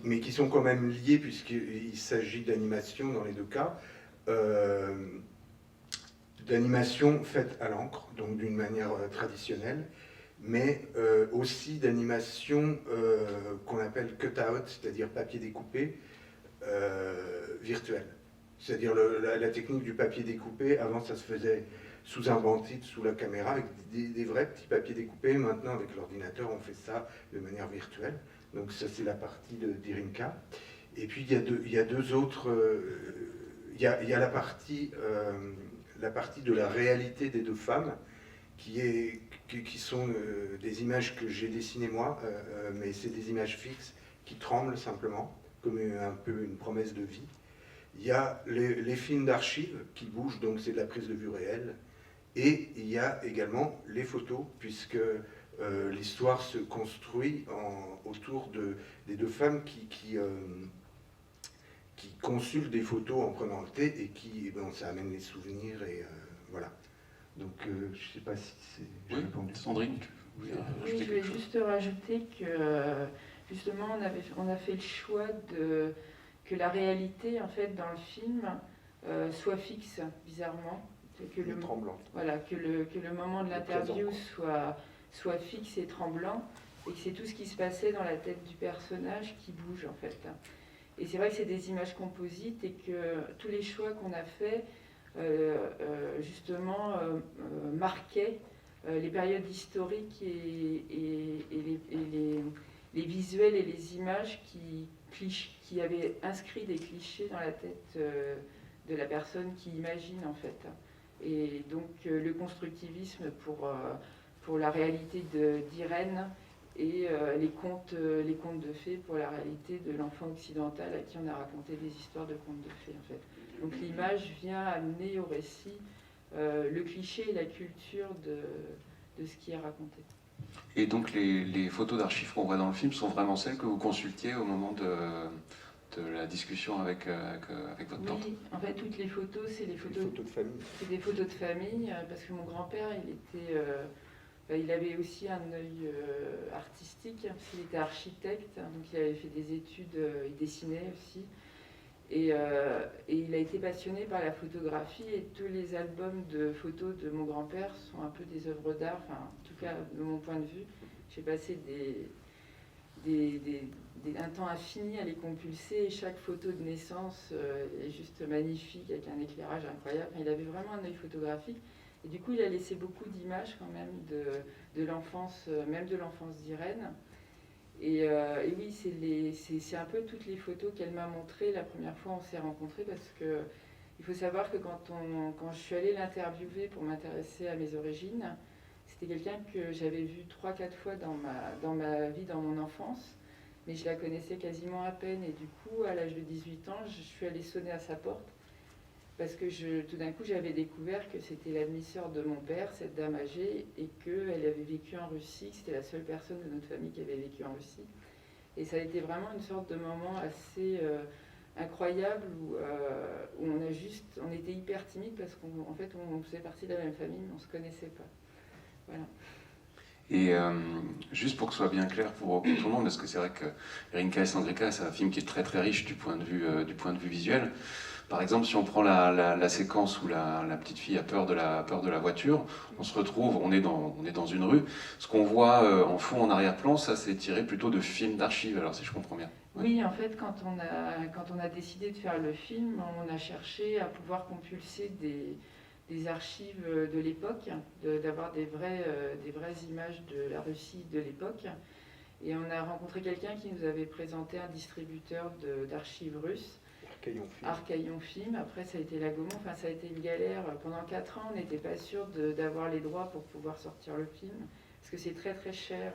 S4: mais qui sont quand même liés, puisqu'il s'agit d'animation dans les deux cas, d'animation faite à l'encre, donc d'une manière traditionnelle, mais aussi d'animation qu'on appelle cut-out, c'est-à-dire papier découpé virtuel. C'est-à-dire la technique du papier découpé, avant ça se faisait sous un banc-titre, sous la caméra, avec des vrais petits papiers découpés. Maintenant, avec l'ordinateur, on fait ça de manière virtuelle. Donc ça, c'est la partie d'Irinka. Et puis, il y a deux autres... Il y a la partie de la réalité des deux femmes, qui sont des images que j'ai dessinées moi, mais c'est des images fixes qui tremblent simplement, comme un peu une promesse de vie. Il y a les films d'archives qui bougent, donc c'est de la prise de vue réelle. Et il y a également les photos, puisque l'histoire se construit autour des deux femmes qui consultent des photos en prenant le thé, et ça amène les souvenirs, et voilà. Donc je ne sais pas si c'est...
S5: Oui, Sandrine.
S3: Oui, je voulais juste rajouter que justement on a fait le choix que la réalité, en fait, dans le film soit fixe, bizarrement. Voilà, que le moment de l'interview soit fixe et tremblant, et que c'est tout ce qui se passait dans la tête du personnage qui bouge, en fait. Et c'est vrai que c'est des images composites, et que tous les choix qu'on a faits justement marquaient les périodes historiques et les visuels et les images qui avaient inscrit des clichés dans la tête de la personne qui imagine, en fait. Et donc le constructivisme pour la réalité d'Irène et les contes de fées pour la réalité de l'enfant occidental à qui on a raconté des histoires de contes de fées en fait. Donc l'image vient amener au récit le cliché et la culture de ce qui est raconté.
S1: Et donc les photos d'archives qu'on voit dans le film sont vraiment celles que vous consultiez au moment de la discussion avec votre tante?
S3: Oui, en fait toutes les photos, c'est les
S4: Des
S3: photos
S4: photos de famille.
S3: c'est des photos de famille, parce que mon grand-père, il avait aussi un œil artistique, parce qu'il était architecte, donc il avait fait des études, il dessinait aussi. Et il a été passionné par la photographie, et tous les albums de photos de mon grand-père sont un peu des œuvres d'art, enfin, en tout cas de mon point de vue. J'ai passé un temps infini à les compulser, et chaque photo de naissance est juste magnifique, avec un éclairage incroyable. Enfin, il avait vraiment un œil photographique, et du coup il a laissé beaucoup d'images quand même de l'enfance, même de l'enfance d'Irène. Et oui, c'est un peu toutes les photos qu'elle m'a montrées la première fois où on s'est rencontrés, parce que il faut savoir que quand je suis allée l'interviewer pour m'intéresser à mes origines, c'était quelqu'un que j'avais vu 3-4 fois dans ma vie, dans mon enfance, mais je la connaissais quasiment à peine. Et du coup, à l'âge de 18 ans, je suis allée sonner à sa porte, parce que tout d'un coup, j'avais découvert que c'était la demi-sœur de mon père, cette dame âgée, et qu'elle avait vécu en Russie, que c'était la seule personne de notre famille qui avait vécu en Russie. Et ça a été vraiment une sorte de moment assez incroyable où on était hyper timide, parce qu'en fait, on faisait partie de la même famille, mais on ne se connaissait pas. Voilà.
S1: Et juste pour que ce soit bien clair pour tout le monde, parce que c'est vrai que Rinka et Sandrika, c'est un film qui est très très riche du point de vue visuel. Par exemple, si on prend la séquence où la petite fille a peur de la voiture, on se retrouve, on est dans une rue. Ce qu'on voit en fond, en arrière-plan, ça c'est tiré plutôt de films d'archives, alors si je comprends bien. Ouais.
S3: Oui, en fait, quand on a décidé de faire le film, on a cherché à pouvoir compulser des archives de l'époque, d'avoir des vraies images de la Russie de l'époque. Et on a rencontré quelqu'un qui nous avait présenté un distributeur d'archives russes, Archaïon Film. Après, ça a été la Gaumont. Enfin, ça a été une galère. Pendant 4 ans, on n'était pas sûr d'avoir les droits pour pouvoir sortir le film, parce que c'est très très cher,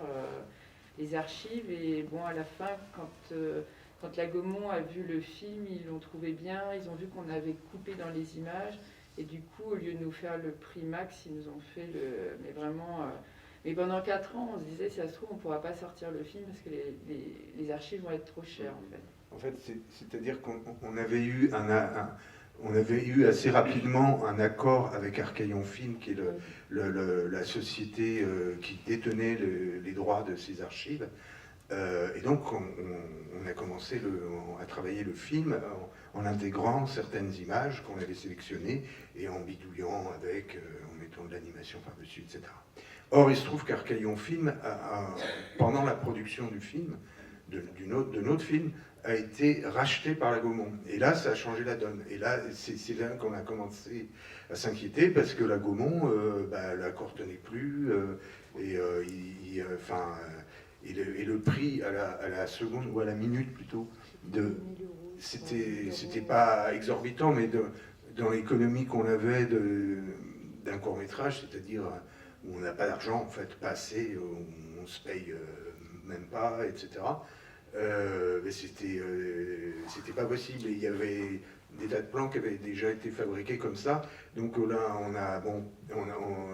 S3: les archives. Et bon, à la fin, quand la Gaumont a vu le film, ils l'ont trouvé bien. Ils ont vu qu'on avait coupé dans les images. Et du coup, au lieu de nous faire le prix max, ils nous ont fait mais vraiment... mais pendant 4 ans, on se disait, si ça se trouve, on ne pourra pas sortir le film, parce que les archives vont être trop chères, en fait.
S4: En fait, c'est-à-dire qu'on avait eu on avait eu assez rapidement un accord avec Archaïon Film, qui est la société qui détenait les droits de ces archives. Et donc, on a commencé à travailler le film en intégrant certaines images qu'on avait sélectionnées et en bidouillant avec, en mettant de l'animation par-dessus, etc. Or, il se trouve qu'Archaïon Film, pendant la production du film, de notre film, a été racheté par la Gaumont. Et là, ça a changé la donne. Et là, c'est là qu'on a commencé à s'inquiéter, parce que la Gaumont, l'accord tenait plus, et le prix à la seconde, ou à la minute plutôt, c'était pas exorbitant, mais dans l'économie qu'on avait d'un court-métrage, c'est-à-dire où on n'a pas d'argent, en fait, pas assez, où on se paye même pas, etc. Mais c'était pas possible. Et il y avait des tas de plans qui avaient déjà été fabriqués comme ça. Donc là,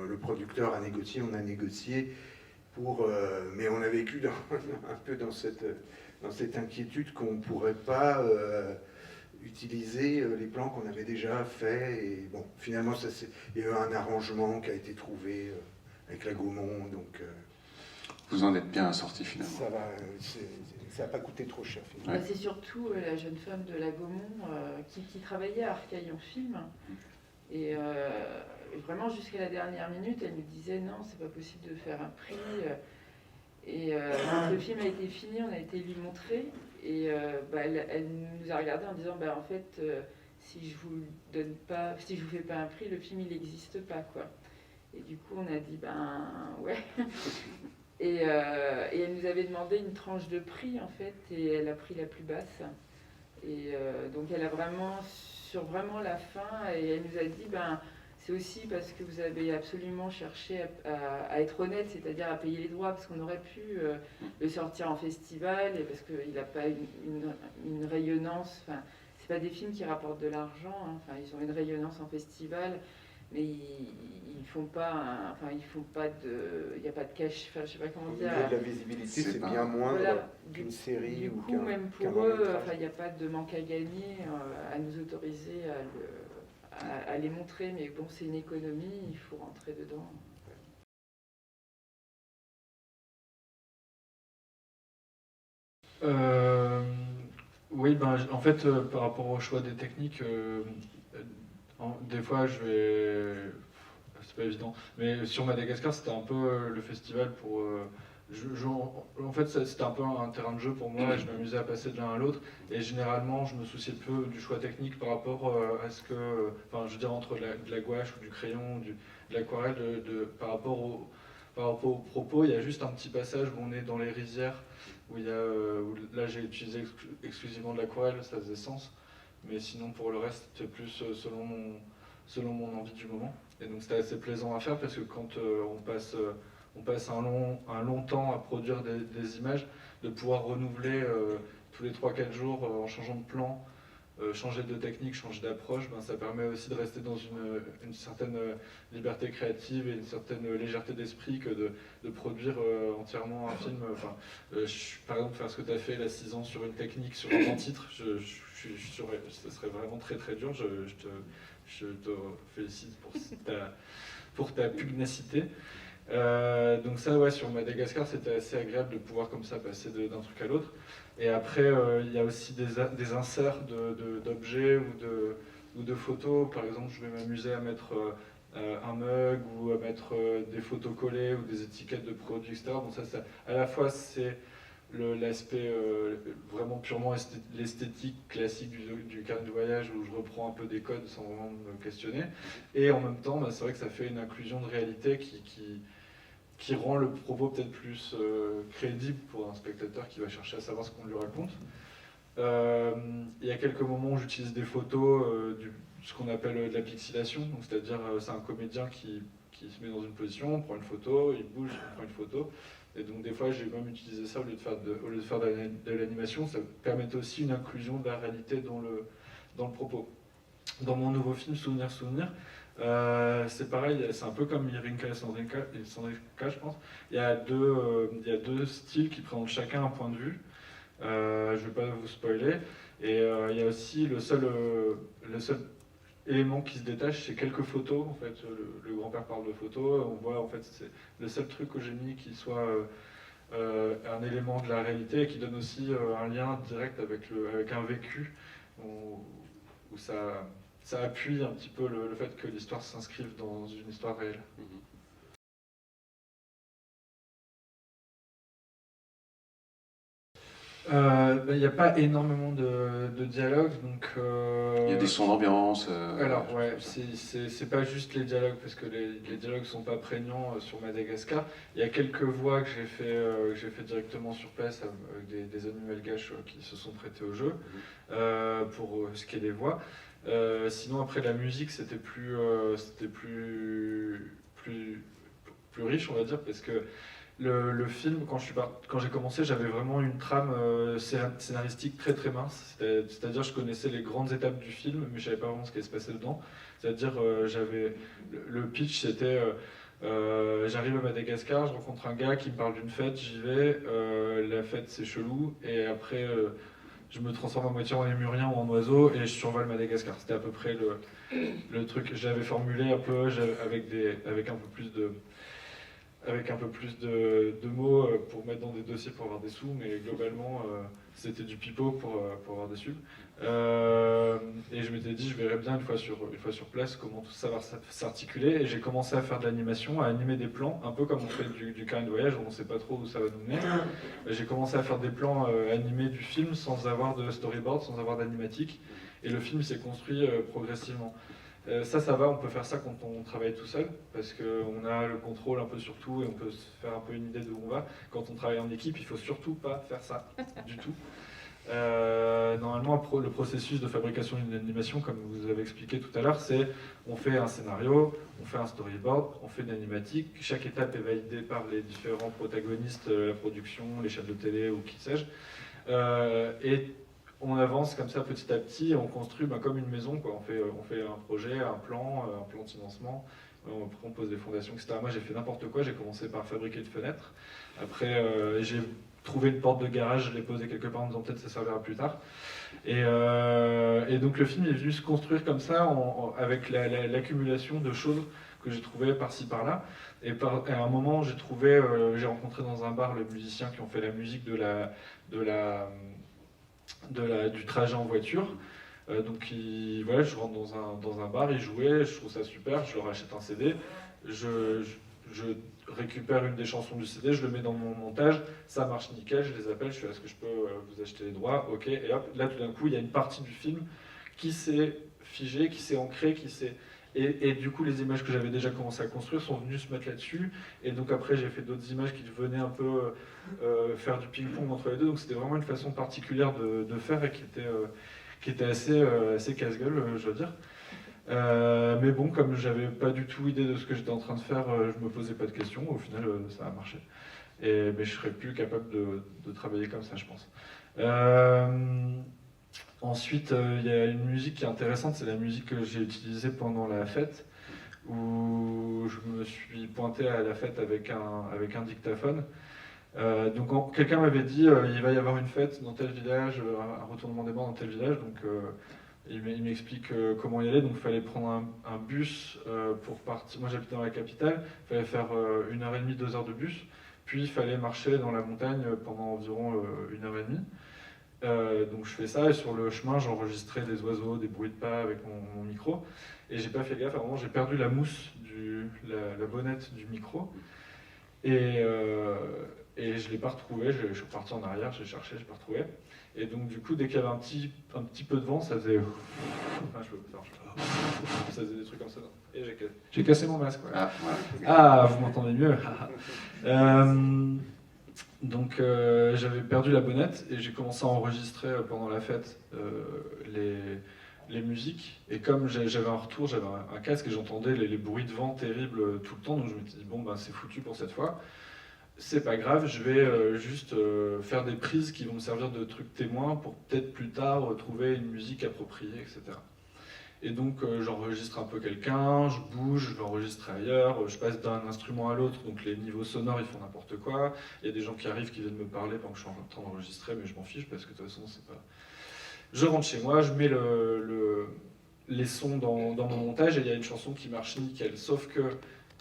S4: le producteur a négocié, on a négocié mais on a vécu un peu dans cette inquiétude qu'on ne pourrait pas utiliser les plans qu'on avait déjà faits. Et bon, finalement, il y a eu un arrangement qui a été trouvé avec la Gaumont. Donc,
S1: vous en êtes bien sorti finalement.
S4: Ça n'a pas coûté trop cher.
S3: Ouais. C'est surtout la jeune femme de la Gaumont qui travaillait à Archaïon Film. Et vraiment, jusqu'à la dernière minute, elle nous disait non, c'est pas possible de faire un prix. Et quand le film a été fini, on a été lui montrer. Et elle nous a regardé en disant en fait, si je vous fais pas un prix, le film il n'existe pas, quoi. Et du coup, on a dit ouais. Et elle nous avait demandé une tranche de prix, en fait, et elle a pris la plus basse. Et donc elle a vraiment, sur vraiment la fin, et elle nous a dit, c'est aussi parce que vous avez absolument cherché à être honnête, c'est-à-dire à payer les droits, parce qu'on aurait pu le sortir en festival, et parce qu'il n'a pas une rayonnance. Enfin, c'est pas des films qui rapportent de l'argent, hein. Enfin, ils ont une rayonnance en festival, mais ils font pas, il n'y a pas de cash, enfin, je sais pas comment
S4: Au
S3: dire.
S4: niveau de la visibilité, c'est
S1: pas-
S4: bien moindre
S3: Voilà.
S4: qu'une série
S3: Du
S4: ou
S3: coup, même
S4: qu'un
S3: pour eux,
S4: long-métrage.
S3: il n'y a pas de manque à gagner à nous autoriser à les montrer, mais bon, c'est une économie, il faut rentrer dedans.
S2: Oui, ben, en fait, par rapport au choix des techniques, des fois, c'est pas évident. Mais sur Madagascar, c'était un peu le festival pour. En fait, c'était un peu un terrain de jeu pour moi. Je m'amusais à passer de l'un à l'autre. Et généralement, je me souciais peu du choix technique par rapport à ce que. Enfin, je veux dire, entre de la gouache ou du crayon, de l'aquarelle, par rapport aux propos, il y a juste un petit passage où on est dans les rizières. Où là, j'ai utilisé exclusivement de l'aquarelle, ça faisait sens. Mais sinon, pour le reste, c'était plus selon mon envie du moment. Et donc, c'était assez plaisant à faire parce que quand on passe un long temps à produire des images, de pouvoir renouveler tous les 3-4 jours en changeant de plan, changer de technique, changer d'approche, ben, ça permet aussi de rester dans une certaine liberté créative et une certaine légèreté d'esprit que de produire entièrement un film. Enfin, par exemple, faire ce que tu as fait là 6 ans sur une technique, sur un titre, ce serait vraiment très très dur. Je te félicite pour ta pugnacité. Donc ça, ouais, sur Madagascar, c'était assez agréable de pouvoir comme ça passer d'un truc à l'autre. Et après, il y a aussi des inserts d'objets ou de photos. Par exemple, je vais m'amuser à mettre un mug ou à mettre des photos collées ou des étiquettes de produits, etc. Bon, ça, à la fois, c'est l'aspect vraiment purement l'esthétique classique du carnet de voyage où je reprends un peu des codes sans vraiment me questionner. Et en même temps, bah, c'est vrai que ça fait une inclusion de réalité qui rend le propos peut-être plus crédible pour un spectateur qui va chercher à savoir ce qu'on lui raconte. Il y a quelques moments où j'utilise des photos, ce qu'on appelle de la pixilation, c'est-à-dire c'est un comédien qui se met dans une position, on prend une photo, il bouge, on prend une photo. Et donc des fois j'ai même utilisé ça au lieu de faire de l'animation, ça permettait aussi une inclusion de la réalité dans le propos. Dans mon nouveau film Souvenir, c'est pareil, c'est un peu comme Irinka et Sandrika, je pense. Il y a deux styles qui présentent chacun un point de vue. Je ne vais pas vous spoiler. Et il y a aussi le seul élément qui se détache, c'est quelques photos. En fait, le grand-père parle de photos. On voit, en fait, c'est le seul truc que j'ai mis qui soit un élément de la réalité et qui donne aussi un lien direct avec un vécu où ça appuie un petit peu le fait que l'histoire s'inscrive dans une histoire réelle. Il n'y a pas énormément de dialogue, donc...
S1: Il y a des sons d'ambiance.
S2: Alors, ouais, c'est pas juste les dialogues, parce que les dialogues sont pas prégnants sur Madagascar. Il y a quelques voix que j'ai fait directement sur place avec des amis malgaches qui se sont prêtés au jeu, pour ce qui est des voix. Sinon, après, la musique, c'était plus riche, on va dire, parce que le film, quand j'ai commencé, j'avais vraiment une trame scénaristique très très mince. C'est-à-dire, je connaissais les grandes étapes du film, mais je savais pas vraiment ce qui allait se passer dedans. C'est-à-dire, le pitch, c'était j'arrive à Madagascar, je rencontre un gars qui me parle d'une fête, j'y vais, la fête c'est chelou, et après je me transforme à moitié en lémurien ou en oiseau et je survole Madagascar. C'était à peu près le truc que j'avais formulé un peu avec un peu plus de mots pour mettre dans des dossiers pour avoir des sous, mais globalement c'était du pipeau pour avoir des subs. Et je m'étais dit, je verrais bien une fois sur place comment tout ça va s'articuler, et j'ai commencé à faire de l'animation, à animer des plans, un peu comme on fait du carnet de voyage où on ne sait pas trop où ça va nous mener. J'ai commencé à faire des plans animés du film sans avoir de storyboard, sans avoir d'animatique, et le film s'est construit progressivement. Ça va, on peut faire ça quand on travaille tout seul, parce qu'on a le contrôle un peu sur tout et on peut se faire un peu une idée de où on va. Quand on travaille en équipe, il faut surtout pas faire ça du tout. Normalement, le processus de fabrication d'une animation, comme vous avez expliqué tout à l'heure, c'est on fait un scénario, on fait un storyboard, on fait une animatique. Chaque étape est validée par les différents protagonistes, la production, les chaînes de télé ou qui sais-je. Et on avance comme ça petit à petit et on construit comme une maison, quoi. On fait un projet, un plan de financement, on pose des fondations, etc. Moi j'ai fait n'importe quoi, j'ai commencé par fabriquer une fenêtre. Après j'ai trouvé une porte de garage, je l'ai posée quelque part en me disant peut-être ça servira plus tard. Et donc le film est venu se construire comme ça avec l'accumulation de choses que j'ai trouvées par-ci par-là. Et à un moment j'ai rencontré dans un bar les musiciens qui ont fait la musique du trajet en voiture. Donc voilà, je rentre dans un bar, ils jouaient, je trouve ça super, je leur achète un CD, je récupère une des chansons du CD, je le mets dans mon montage, ça marche nickel, je les appelle, je suis est-ce que je peux vous acheter les droits, ok, et hop, là tout d'un coup il y a une partie du film qui s'est figée, qui s'est ancrée, et du coup les images que j'avais déjà commencé à construire sont venues se mettre là-dessus, et donc après j'ai fait d'autres images qui venaient un peu faire du ping-pong entre les deux, donc c'était vraiment une façon particulière de faire et qui était assez casse-gueule, je dois dire. Mais bon, comme j'avais pas du tout idée de ce que j'étais en train de faire, je me posais pas de questions, au final ça a marché. Mais je serais plus capable de travailler comme ça, je pense. Ensuite, il y a une musique qui est intéressante, c'est la musique que j'ai utilisée pendant la fête, où je me suis pointé à la fête avec un dictaphone. Donc quelqu'un m'avait dit il va y avoir une fête dans tel village, un retournement des morts dans tel village, donc il m'explique comment y aller, donc il fallait prendre un bus pour partir. Moi j'habite dans la capitale, il fallait faire 1h30, 2 heures de bus, puis il fallait marcher dans la montagne pendant environ 1h30. Donc je fais ça et sur le chemin j'enregistrais des oiseaux, des bruits de pas avec mon micro, et j'ai pas fait gaffe, à un moment j'ai perdu la mousse, la bonnette du micro, et je l'ai pas retrouvé, je suis reparti en arrière, j'ai cherché, j'ai pas retrouvé. Et donc du coup, dès qu'il y avait un petit peu de vent, ça faisait... Enfin, ça faisait des trucs comme ça. Et j'ai cassé mon masque. Ouais. Ah, vous m'entendez mieux. Donc j'avais perdu la bonnette et j'ai commencé à enregistrer pendant la fête les musiques. Et comme j'avais un retour, j'avais un casque et j'entendais les bruits de vent terribles tout le temps, donc je me suis dit, bon, ben, c'est foutu pour cette fois. C'est pas grave, je vais juste faire des prises qui vont me servir de trucs témoins pour peut-être plus tard trouver une musique appropriée, etc. Et donc j'enregistre un peu quelqu'un, je bouge, je l'enregistre ailleurs, je passe d'un instrument à l'autre, donc les niveaux sonores ils font n'importe quoi. Il y a des gens qui arrivent qui viennent me parler pendant que je suis en train d'enregistrer, mais je m'en fiche parce que de toute façon c'est pas... Je rentre chez moi, je mets les sons dans mon montage et il y a une chanson qui marche nickel, sauf que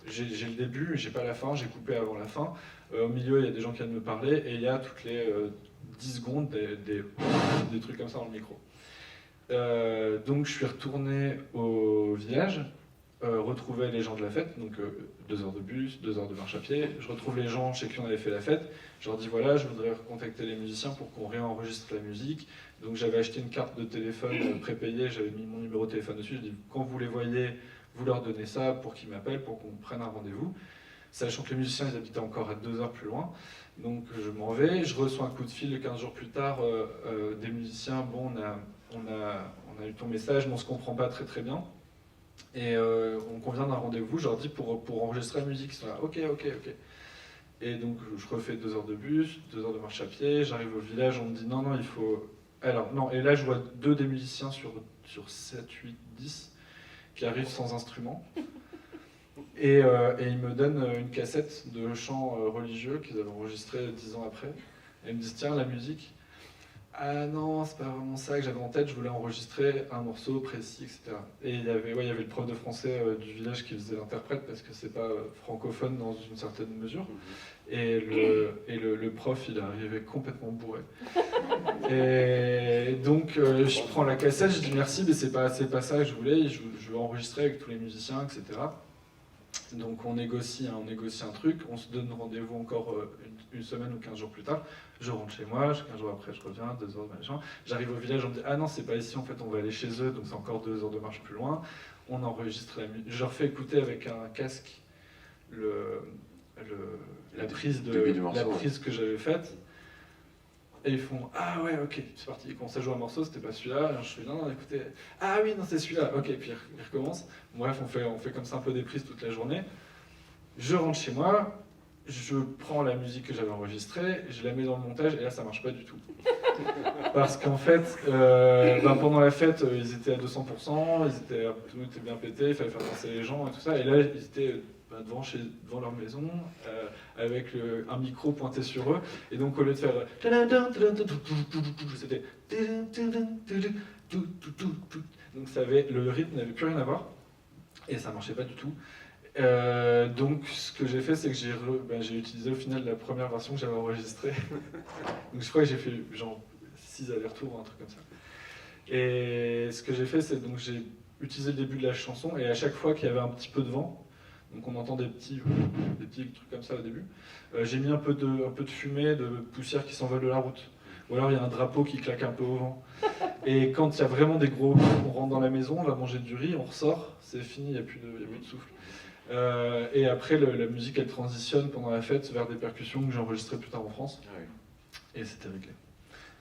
S2: j'ai le début, j'ai pas la fin, j'ai coupé avant la fin. Au milieu, il y a des gens qui viennent me parler et il y a toutes les 10 secondes des trucs comme ça dans le micro. Donc je suis retourné au village, retrouver les gens de la fête, donc 2 heures de bus, 2 heures de marche à pied. Je retrouve les gens chez qui on avait fait la fête. Je leur dis voilà, je voudrais recontacter les musiciens pour qu'on réenregistre la musique. Donc j'avais acheté une carte de téléphone prépayée, j'avais mis mon numéro de téléphone dessus. Je dis quand vous les voyez, vous leur donnez ça pour qu'ils m'appellent, pour qu'on prenne un rendez-vous. Sachant que les musiciens ils habitaient encore à 2 heures plus loin. Donc je m'en vais, je reçois un coup de fil 15 jours plus tard des musiciens. Bon, on a eu ton message, mais on ne se comprend pas très très bien. Et on convient d'un rendez-vous, je leur dis pour enregistrer la musique. Ils sont là, ok. Et donc je refais 2 heures de bus, 2 heures de marche à pied, j'arrive au village, on me dit non, il faut... Alors non, et là je vois 2 des musiciens sur 7, 8, 10 qui arrivent sans instrument. Et ils me donnent une cassette de chants religieux qu'ils avaient enregistré 10 ans après. Et ils me disent tiens, la musique. Ah non, c'est pas vraiment ça que j'avais en tête, je voulais enregistrer un morceau précis, etc. Et il y avait le prof de français du village qui faisait l'interprète parce que c'est pas francophone dans une certaine mesure. Et le prof, il est arrivé complètement bourré. Et donc je prends la cassette, je dis merci, mais c'est pas ça que je voulais, je veux enregistrer avec tous les musiciens, etc. Donc on négocie un truc, on se donne rendez-vous encore une semaine ou 15 jours plus tard. Je rentre chez moi, 15 jours après je reviens, 2 heures de machin. J'arrive au village, on me dit ah non c'est pas ici, en fait on va aller chez eux, donc c'est encore 2 heures de marche plus loin. On enregistre la musique, je leur fais écouter avec un casque la prise que j'avais faite. Et ils font ah ouais, ok, c'est parti. Ils commencent à jouer un morceau, c'était pas celui-là. Et je fais non, écoutez, ah oui, non, c'est celui-là. Ok, puis ils recommencent. Bref, on fait comme ça un peu des prises toute la journée. Je rentre chez moi, je prends la musique que j'avais enregistrée, je la mets dans le montage, et là ça marche pas du tout. Parce qu'en fait, pendant la fête, ils étaient à 200%, tout était bien pété, il fallait faire danser les gens et tout ça, et là ils étaient devant leur maison, avec un micro pointé sur eux, et donc au lieu de faire c'était donc le rythme n'avait plus rien à voir, et ça marchait pas du tout. Donc ce que j'ai fait, c'est que j'ai utilisé au final la première version que j'avais enregistrée. Donc je crois que j'ai fait genre 6 allers-retours, un truc comme ça. Et ce que j'ai fait, c'est donc j'ai utilisé le début de la chanson, et à chaque fois qu'il y avait un petit peu de vent, donc on entend des petits trucs comme ça au début, j'ai mis un peu de fumée, de poussière qui s'envole de la route. Ou alors il y a un drapeau qui claque un peu au vent. Et quand il y a vraiment des gros... On rentre dans la maison, on va manger du riz, on ressort, c'est fini, il n'y a plus de souffle. Et après, la musique, elle transitionne pendant la fête vers des percussions que j'ai enregistrées plus tard en France.
S1: Ah oui.
S2: Et c'était réglé.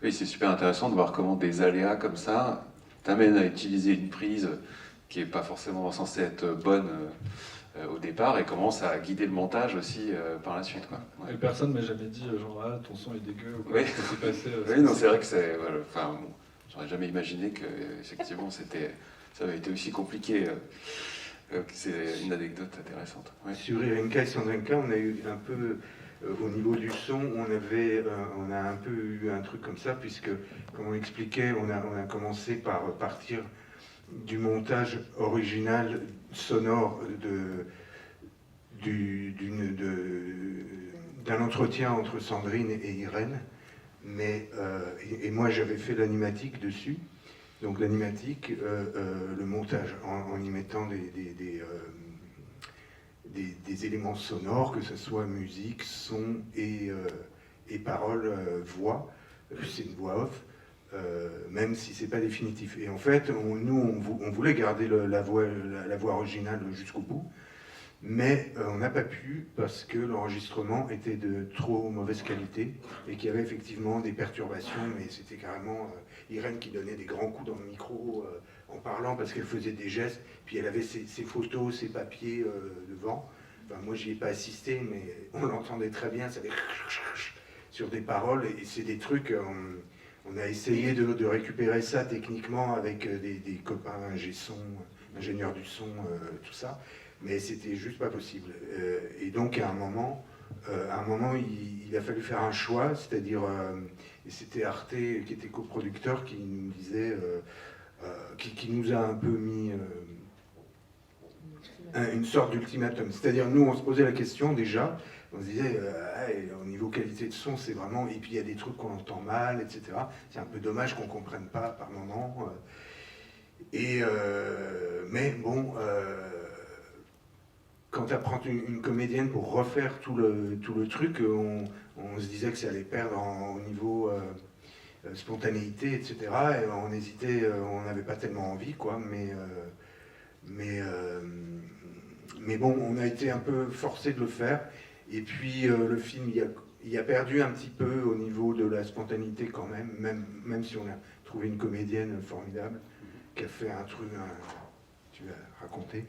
S1: Oui, c'est super intéressant de voir comment des aléas comme ça t'amènent à utiliser une prise qui n'est pas forcément censée être bonne au départ, et comment ça a guidé le montage aussi par la suite, quoi. Ouais.
S2: Et personne ne m'a jamais dit genre ah, ton son est dégueu ou quoi.
S1: Oui.
S2: Ça s'est passé.
S1: Oui, non, c'est vrai que c'est... Voilà, enfin, bon, j'aurais jamais imaginé que effectivement ça avait été aussi compliqué. C'est une anecdote intéressante. Ouais.
S4: Sur Irenka et Sandrinka, on a eu un peu, au niveau du son, on a un peu eu un truc comme ça, puisque, comme on expliquait, on a commencé par partir du montage original sonore d'un entretien entre Sandrine et Irène, et moi j'avais fait l'animatique dessus. Donc l'animatique, le montage, en y mettant des éléments sonores, que ce soit musique, son et paroles, voix, c'est une voix off, même si c'est pas définitif. Et en fait, on voulait garder la voix originale jusqu'au bout, mais on n'a pas pu parce que l'enregistrement était de trop mauvaise qualité et qu'il y avait effectivement des perturbations, mais c'était carrément Irène qui donnait des grands coups dans le micro en parlant parce qu'elle faisait des gestes, puis elle avait ses photos, ses papiers devant. Enfin, moi j'y ai pas assisté, mais on l'entendait très bien, ça fait sur des paroles, et c'est des trucs, on a essayé de récupérer ça techniquement avec des copains ingénieurs du son, tout ça. Mais c'était juste pas possible. Et donc à un moment, il a fallu faire un choix, c'est-à-dire, et c'était Arte qui était coproducteur qui nous disait, qui nous a un peu mis une sorte d'ultimatum. C'est-à-dire nous on se posait la question déjà, on se disait au niveau qualité de son c'est vraiment, et puis il y a des trucs qu'on entend mal, etc. C'est un peu dommage qu'on comprenne pas par moment. Mais bon. Quand tu apprends une comédienne pour refaire tout le truc, on se disait que ça allait perdre au niveau spontanéité, etc. Et on hésitait, on n'avait pas tellement envie, quoi. Mais bon, on a été un peu forcé de le faire. Et puis le film, il a perdu un petit peu au niveau de la spontanéité quand même si on a trouvé une comédienne formidable qui a fait un truc... tu vas raconter.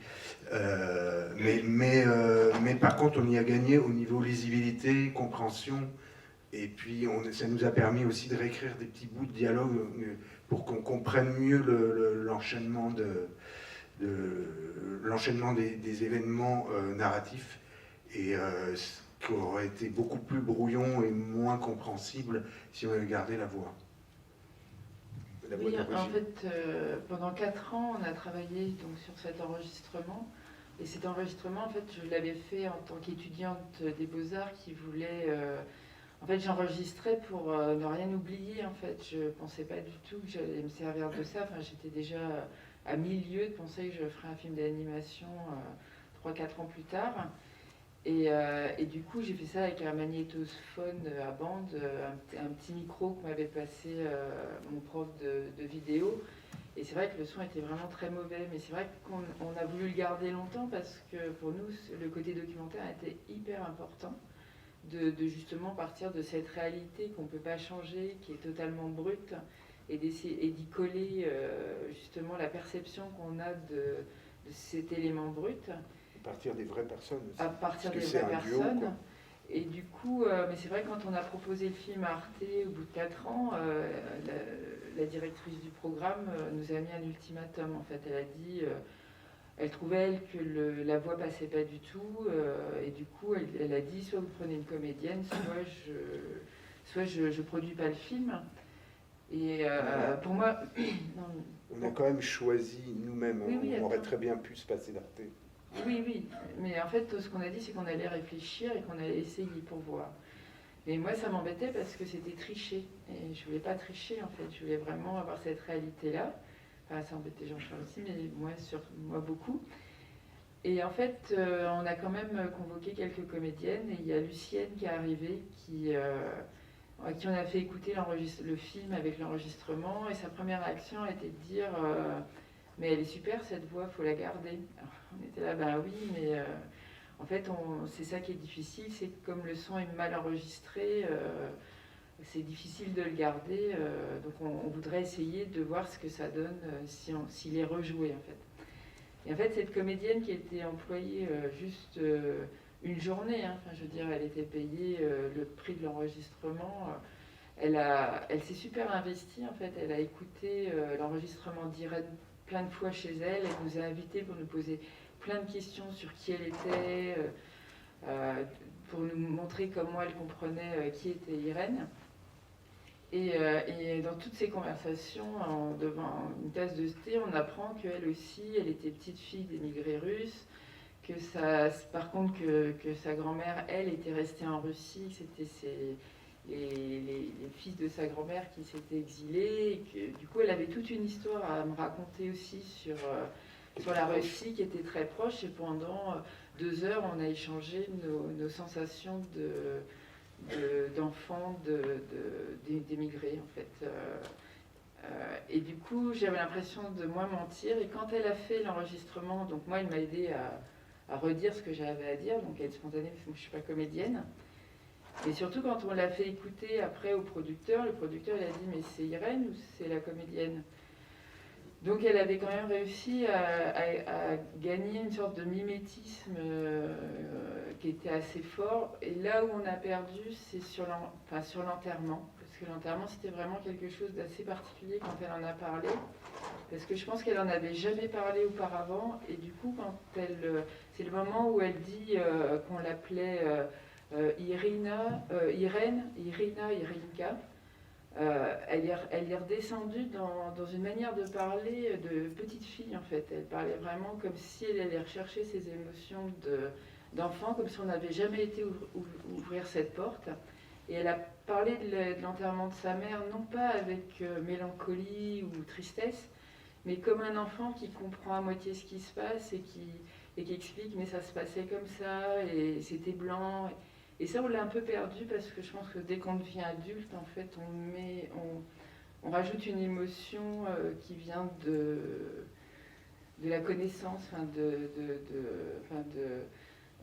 S4: Mais par contre, on y a gagné au niveau lisibilité, compréhension, et puis ça nous a permis aussi de réécrire des petits bouts de dialogue pour qu'on comprenne mieux l'enchaînement des événements narratifs, et ce qui aurait été beaucoup plus brouillon et moins compréhensible si on avait gardé la voix.
S3: Oui, en fait, pendant 4 ans, on a travaillé donc, sur cet enregistrement. Et cet enregistrement, en fait, je l'avais fait en tant qu'étudiante des Beaux-Arts qui voulait... En fait, j'enregistrais pour ne rien oublier, en fait. Je ne pensais pas du tout que j'allais me servir de ça. Enfin, j'étais déjà à 1000 lieues de penser que je ferais un film d'animation 3-4 ans plus tard. Et du coup, j'ai fait ça avec un magnétophone à bande, un petit micro que m'avait passé mon prof de vidéo. Et c'est vrai que le son était vraiment très mauvais, mais c'est vrai qu'on a voulu le garder longtemps parce que pour nous, le côté documentaire était hyper important. de justement partir de cette réalité qu'on ne peut pas changer, qui est totalement brute, et d'y coller justement la perception qu'on a de cet élément brut.
S4: À partir des vraies personnes aussi.
S3: À partir des
S4: c'est
S3: vraies
S4: un duo,
S3: personnes.
S4: quoi.
S3: Et du coup, mais c'est vrai que quand on a proposé le film à Arte au bout de 4 ans, la directrice du programme nous a mis un ultimatum. En fait, elle a dit, elle trouvait elle que la voix passait pas du tout, et du coup, elle a dit soit vous prenez une comédienne, soit je produis pas le film. Et pour moi, non,
S4: On a quand même choisi nous-mêmes.
S3: Oui,
S4: on aurait
S3: attends.
S4: très bien pu se passer d'Arte.
S3: oui, mais en fait, ce qu'on a dit, c'est qu'on allait réfléchir et qu'on allait essayer pour voir. Mais moi, ça m'embêtait parce que c'était tricher. Et je voulais pas tricher, en fait. Je voulais vraiment avoir cette réalité-là. Enfin, ça embêtait Jean-Charles aussi, mais moi beaucoup. Et en fait, on a quand même convoqué quelques comédiennes. Et il y a Lucienne qui est arrivée, à qui on a fait écouter le film avec l'enregistrement. Et sa première réaction était de dire mais elle est super cette voix, faut la garder. Alors, on était là, ben oui, mais en fait, c'est ça qui est difficile, c'est que comme le son est mal enregistré, c'est difficile de le garder. Donc on voudrait essayer de voir ce que ça donne s'il est rejoué en fait. Et en fait, cette comédienne qui a été employée juste une journée, hein, enfin, je veux dire, elle était payée le prix de l'enregistrement. Elle s'est super investie en fait. Elle a écouté l'enregistrement d'Irène plein de fois chez elle. Elle nous a invités pour nous poser plein de questions sur qui elle était, pour nous montrer comment elle comprenait qui était Irène. Et dans toutes ces conversations, devant une tasse de thé, on apprend qu'elle aussi, elle était petite fille d'émigrés russes, par contre que sa grand-mère, elle, était restée en Russie, c'était les fils de sa grand-mère qui s'étaient exilés, et que du coup elle avait toute une histoire à me raconter aussi sur la Russie qui était très proche, et pendant 2 heures on a échangé nos sensations d'enfants d'émigrés en fait. Et du coup j'avais l'impression de moins mentir, et quand elle a fait l'enregistrement, donc moi elle m'a aidé à redire ce que j'avais à dire, donc elle est spontanée parce que je ne suis pas comédienne. Et surtout quand on l'a fait écouter après au producteur, le producteur il a dit mais c'est Irène ou c'est la comédienne? Donc elle avait quand même réussi à gagner une sorte de mimétisme qui était assez fort. Et là où on a perdu, c'est sur l'enterrement. Parce que l'enterrement c'était vraiment quelque chose d'assez particulier quand elle en a parlé. Parce que je pense qu'elle n'en avait jamais parlé auparavant. Et du coup, c'est le moment où elle dit qu'on l'appelait... Irinka, elle est redescendue dans une manière de parler de petite fille en fait. Elle parlait vraiment comme si elle allait rechercher ses émotions d'enfant, comme si on n'avait jamais été ouvrir cette porte. Et elle a parlé de l'enterrement de sa mère, non pas avec mélancolie ou tristesse, mais comme un enfant qui comprend à moitié ce qui se passe et qui explique mais ça se passait comme ça et c'était blanc. Et ça, on l'a un peu perdu parce que je pense que dès qu'on devient adulte, en fait, on rajoute une émotion qui vient de la connaissance,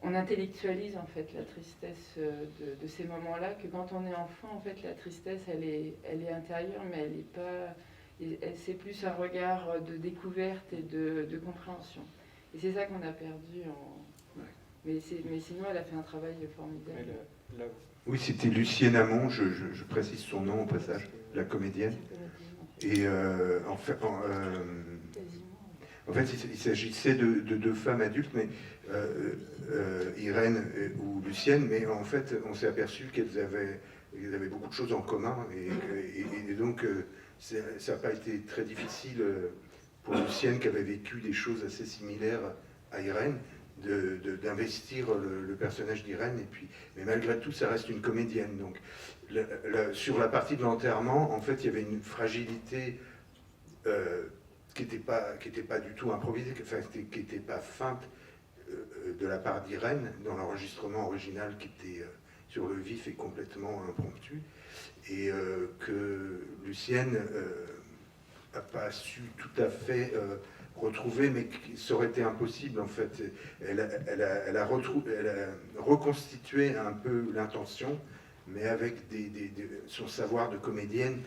S3: on intellectualise en fait la tristesse de ces moments-là, que quand on est enfant, en fait, la tristesse, elle est intérieure, mais elle est pas... C'est plus un regard de découverte et de compréhension. Et c'est ça qu'on a perdu Mais sinon, elle a fait un travail formidable.
S4: Oui, c'était Lucienne Amont, je précise son nom au passage, la comédienne. Et en fait, il s'agissait de 2 femmes adultes, mais Irène ou Lucienne, mais en fait, on s'est aperçu qu'elles avaient beaucoup de choses en commun, et donc ça n'a pas été très difficile pour Lucienne, qui avait vécu des choses assez similaires à Irène, d'investir le personnage d'Irène, mais malgré tout ça reste une comédienne. Donc sur la partie de l'enterrement, en fait il y avait une fragilité qui n'était pas du tout improvisée, qui n'était pas feinte de la part d'Irène dans l'enregistrement original, qui était sur le vif et complètement impromptu, et que Lucienne n'a pas su tout à fait retrouvé, mais ça aurait été impossible en fait. Elle a reconstitué un peu l'intention, mais avec son savoir de comédienne.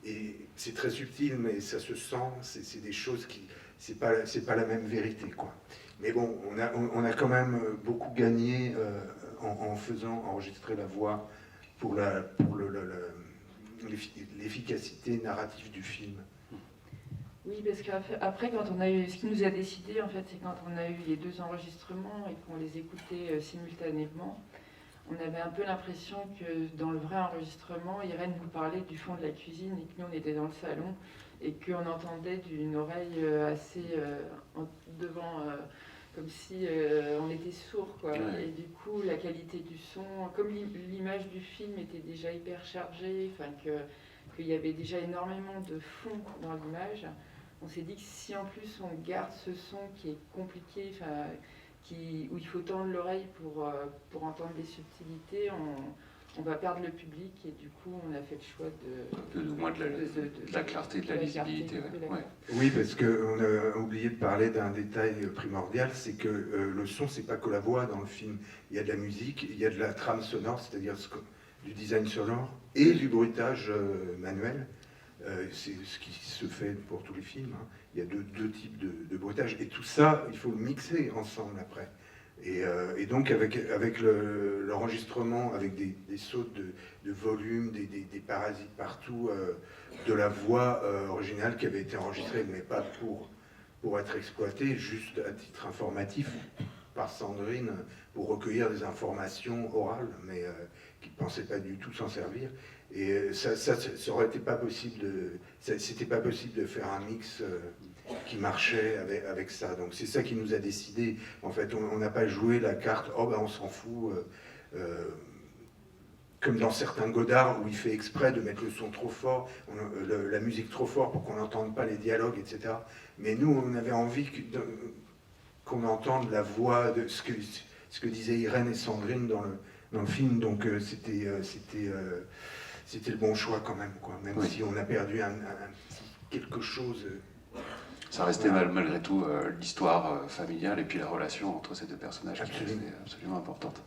S4: Et c'est très subtil, mais ça se sent, c'est des choses qui... c'est pas la même vérité, quoi. Mais bon, on a quand même beaucoup gagné en faisant enregistrer la voix pour l'efficacité narrative du film.
S3: Oui, parce qu'après, quand on a eu, ce qui nous a décidé, en fait, c'est quand on a eu les 2 enregistrements et qu'on les écoutait simultanément, on avait un peu l'impression que dans le vrai enregistrement, Irène nous parlait du fond de la cuisine et que nous, on était dans le salon et qu'on entendait d'une oreille assez devant, comme si on était sourd, quoi.
S1: Ouais.
S3: Et du coup, la qualité du son, comme l'image du film était déjà hyper chargée, enfin qu'il y avait déjà énormément de fond dans l'image, on s'est dit que si en plus on garde ce son qui est compliqué, enfin, où il faut tendre l'oreille pour entendre les subtilités, on va perdre le public et du coup on a fait le choix
S1: de la clarté, de la lisibilité. Ouais.
S4: Oui, parce qu'on a oublié de parler d'un détail primordial, c'est que le son, c'est pas que la voix dans le film. Il y a de la musique, il y a de la trame sonore, c'est-à-dire du design sonore et du bruitage manuel. C'est ce qui se fait pour tous les films. Hein. Il y a deux types de bruitage. Et tout ça, il faut le mixer ensemble après. Et donc avec l'enregistrement, avec des sautes de volume, des parasites partout, de la voix originale qui avait été enregistrée, mais pas pour être exploitée, juste à titre informatif, par Sandrine, pour recueillir des informations orales, mais qui ne pensait pas du tout s'en servir. Et ça aurait été pas possible c'était pas possible de faire un mix qui marchait avec ça. Donc c'est ça qui nous a décidé. En fait, on n'a pas joué la carte « oh ben on s'en fout », comme dans certains Godard où il fait exprès de mettre le son trop fort, la musique trop fort pour qu'on n'entende pas les dialogues, etc. Mais nous, on avait envie qu'on entende la voix de ce que disaient Irène et Sandrine dans le film. Donc c'était le bon choix quand même, quoi. Même si on a perdu un petit quelque chose.
S1: Ça restait malgré tout l'histoire familiale et puis la relation entre ces 2 personnages qui restait absolument importante.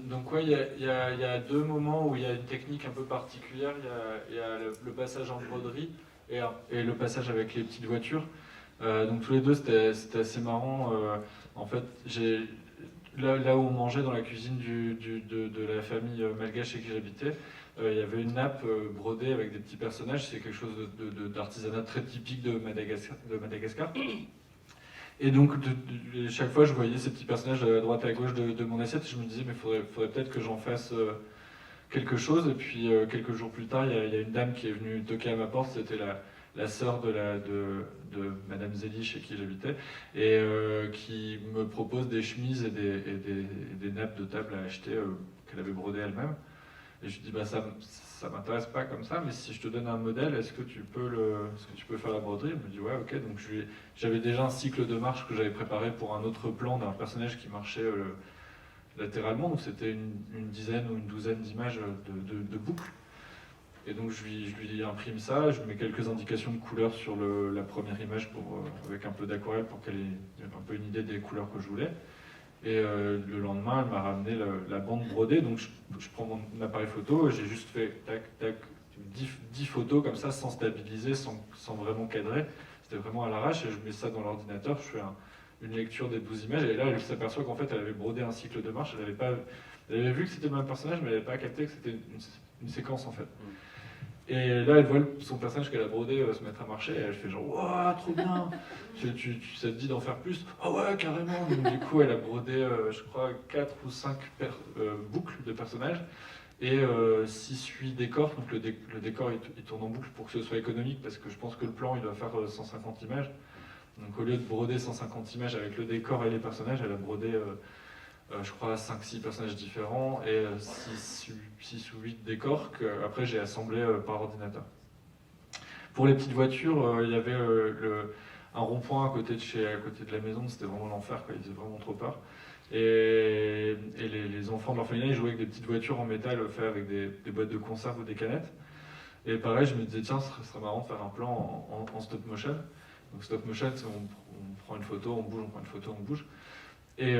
S2: Donc ouais, il y a 2 moments où il y a une technique un peu particulière. Il y a le passage en broderie et le passage avec les petites voitures. Donc tous les 2, c'était assez marrant. En fait, là où on mangeait dans la cuisine de la famille malgache chez qui j'habitais, il y avait une nappe brodée avec des petits personnages. C'est quelque chose d'artisanat très typique de Madagascar. Et donc, chaque fois, je voyais ces petits personnages à droite et à gauche de mon assiette. Et je me disais, mais faudrait peut-être que j'en fasse quelque chose. Et puis, quelques jours plus tard, il y a une dame qui est venue toquer à ma porte. C'était la sœur de Madame Zélie, chez qui j'habitais, et qui me propose des chemises et des nappes de table à acheter qu'elle avait brodées elle-même. Et je lui dis, bah, ça m'intéresse pas comme ça, mais si je te donne un modèle, est-ce que tu peux faire la broderie? Elle me dit, ouais, ok. Donc j'avais déjà un cycle de marche que j'avais préparé pour un autre plan d'un personnage qui marchait latéralement. Donc c'était une dizaine ou une douzaine d'images de boucles. Et donc je lui imprime ça, je mets quelques indications de couleurs sur la première image avec un peu d'aquarelle pour qu'elle ait un peu une idée des couleurs que je voulais. Et le lendemain, elle m'a ramené la bande brodée, donc je prends mon appareil photo, j'ai juste fait tac, tac, 10 photos comme ça, sans stabiliser, sans vraiment cadrer. C'était vraiment à l'arrache, et je mets ça dans l'ordinateur, je fais une lecture des 12 images, et là, elle s'aperçoit qu'en fait, elle avait brodé un cycle de marche, elle avait vu que c'était le même personnage, mais elle n'avait pas capté que c'était une séquence, en fait. Et là, elle voit son personnage qu'elle a brodé se mettre à marcher, et elle fait genre « Waouh, trop bien, ça te dit d'en faire plus ?»« Ah ouais, carrément !» Donc du coup, elle a brodé, je crois, 4 ou 5 boucles de personnages, et 6-8 décors. Donc le décor, il tourne en boucle pour que ce soit économique, parce que je pense que le plan, il doit faire 150 images. Donc au lieu de broder 150 images avec le décor et les personnages, elle a brodé... je crois 5-6 personnages différents et 6 ou 8 décors qu'après j'ai assemblés par ordinateur. Pour les petites voitures, il y avait un rond-point à côté de la maison, c'était vraiment l'enfer, il faisait vraiment trop peur. Et les enfants de l'orphelinat, ils jouaient avec des petites voitures en métal faites avec des boîtes de conserve ou des canettes. Et pareil, je me disais, tiens, ce serait marrant de faire un plan en stop motion. Donc stop motion, c'est on prend une photo, on bouge, on prend une photo, on bouge. Et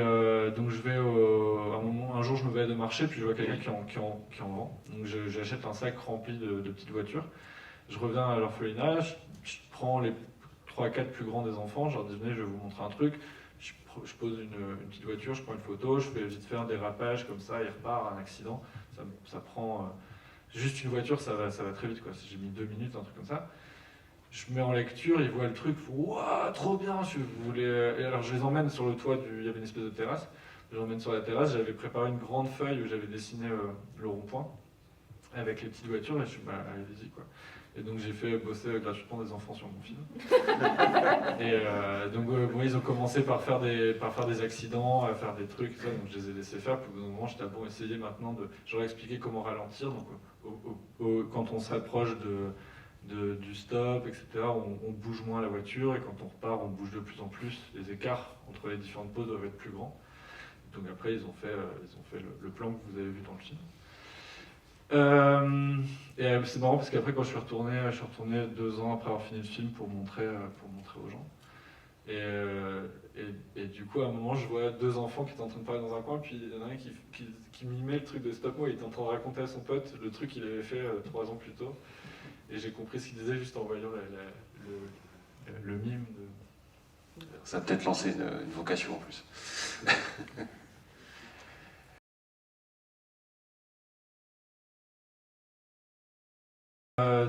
S2: donc je vais un jour je me balade de marché, puis je vois quelqu'un qui en vend. Donc j'achète un sac rempli de petites voitures. Je reviens à l'orphelinat, je prends les 3-4 plus grands des enfants, je leur dis venez, je vais vous montrer un truc. Je pose une petite voiture, je prends une photo, je fais vite faire un dérapage comme ça, il repart, un accident. Ça prend juste une voiture, ça va très vite quoi. J'ai mis 2 minutes, un truc comme ça. Je mets en lecture, ils voient le truc, waouh, trop bien, et alors je les emmène sur le toit, il y avait une espèce de terrasse, je les emmène sur la terrasse, j'avais préparé une grande feuille où j'avais dessiné le rond-point avec les petites voitures, et je suis bah allez-y quoi. Et donc j'ai fait bosser gratuitement des enfants sur mon film. Et donc bon, ils ont commencé par faire des accidents, à faire des trucs, ça, donc je les ai laissés faire, puis au bout d'un moment j'étais bon, essayer maintenant je leur ai expliqué comment ralentir, donc quand on s'approche du stop, etc. On bouge moins la voiture et quand on repart, on bouge de plus en plus. Les écarts entre les différentes poses doivent être plus grands. Donc après, ils ont fait le plan que vous avez vu dans le film. Et c'est marrant parce qu'après, quand je suis retourné 2 ans après avoir fini le film pour montrer aux gens. Et du coup, à un moment, je vois 2 enfants qui étaient en train de parler dans un coin, puis il y en a un qui mimait le truc de stop mo. Il était en train de raconter à son pote le truc qu'il avait fait 3 ans plus tôt. Et j'ai compris ce qu'il disait juste en voyant le mime.
S1: Ça a peut-être lancé une vocation en plus.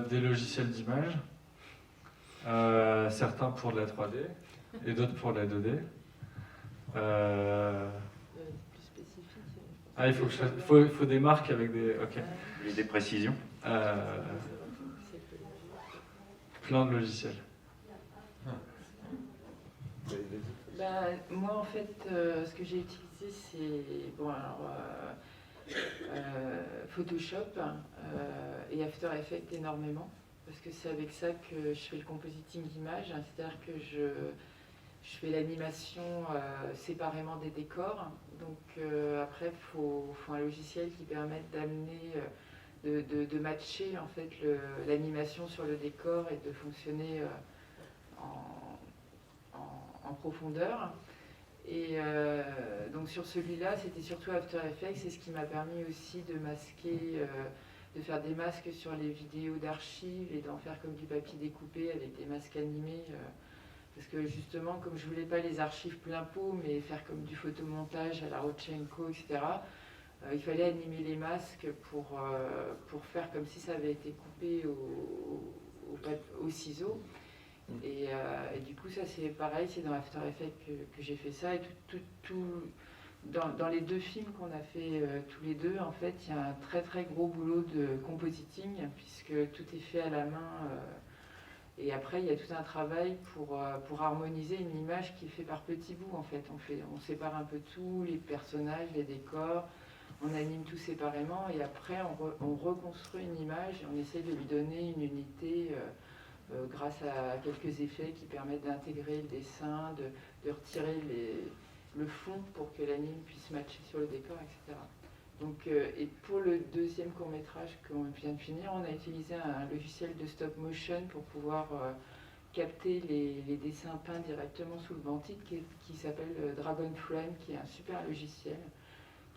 S2: Des logiciels d'image, certains pour de la 3D et d'autres pour de la 2D.
S3: Plus spécifique.
S2: Ah, il faut des marques avec des. Ok.
S5: Et des précisions.
S2: Plein de logiciels.
S3: Bah, moi, en fait, ce que j'ai utilisé, c'est Photoshop et After Effects énormément, parce que c'est avec ça que je fais le compositing d'image, hein, c'est-à-dire que je fais l'animation séparément des décors. Donc après, il faut un logiciel qui permette d'amener, de matcher en fait l'animation sur le décor et de fonctionner en profondeur. Et donc sur celui-là, c'était surtout After Effects, c'est ce qui m'a permis aussi de masquer, de faire des masques sur les vidéos d'archives et d'en faire comme du papier découpé avec des masques animés. Parce que justement, comme je voulais pas les archives plein pot, mais faire comme du photomontage à la Rodchenko, etc., il fallait animer les masques pour faire comme si ça avait été coupé au ciseau. Et du coup, ça c'est pareil, c'est dans After Effects que j'ai fait ça. Et dans les 2 films qu'on a fait tous les deux, en fait, il y a un très très gros boulot de compositing, puisque tout est fait à la main. Et après, il y a tout un travail pour harmoniser une image qui est faite par petits bouts, en fait. On sépare un peu tout, les personnages, les décors, on anime tout séparément, et après, on reconstruit une image et on essaie de lui donner une unité grâce à quelques effets qui permettent d'intégrer le dessin, de retirer le fond pour que l'anime puisse matcher sur le décor, etc. Donc, et pour le 2e court-métrage qu'on vient de finir, on a utilisé un logiciel de stop motion pour pouvoir capter les dessins peints directement sous le banc titre qui s'appelle Dragon Frame, qui est un super logiciel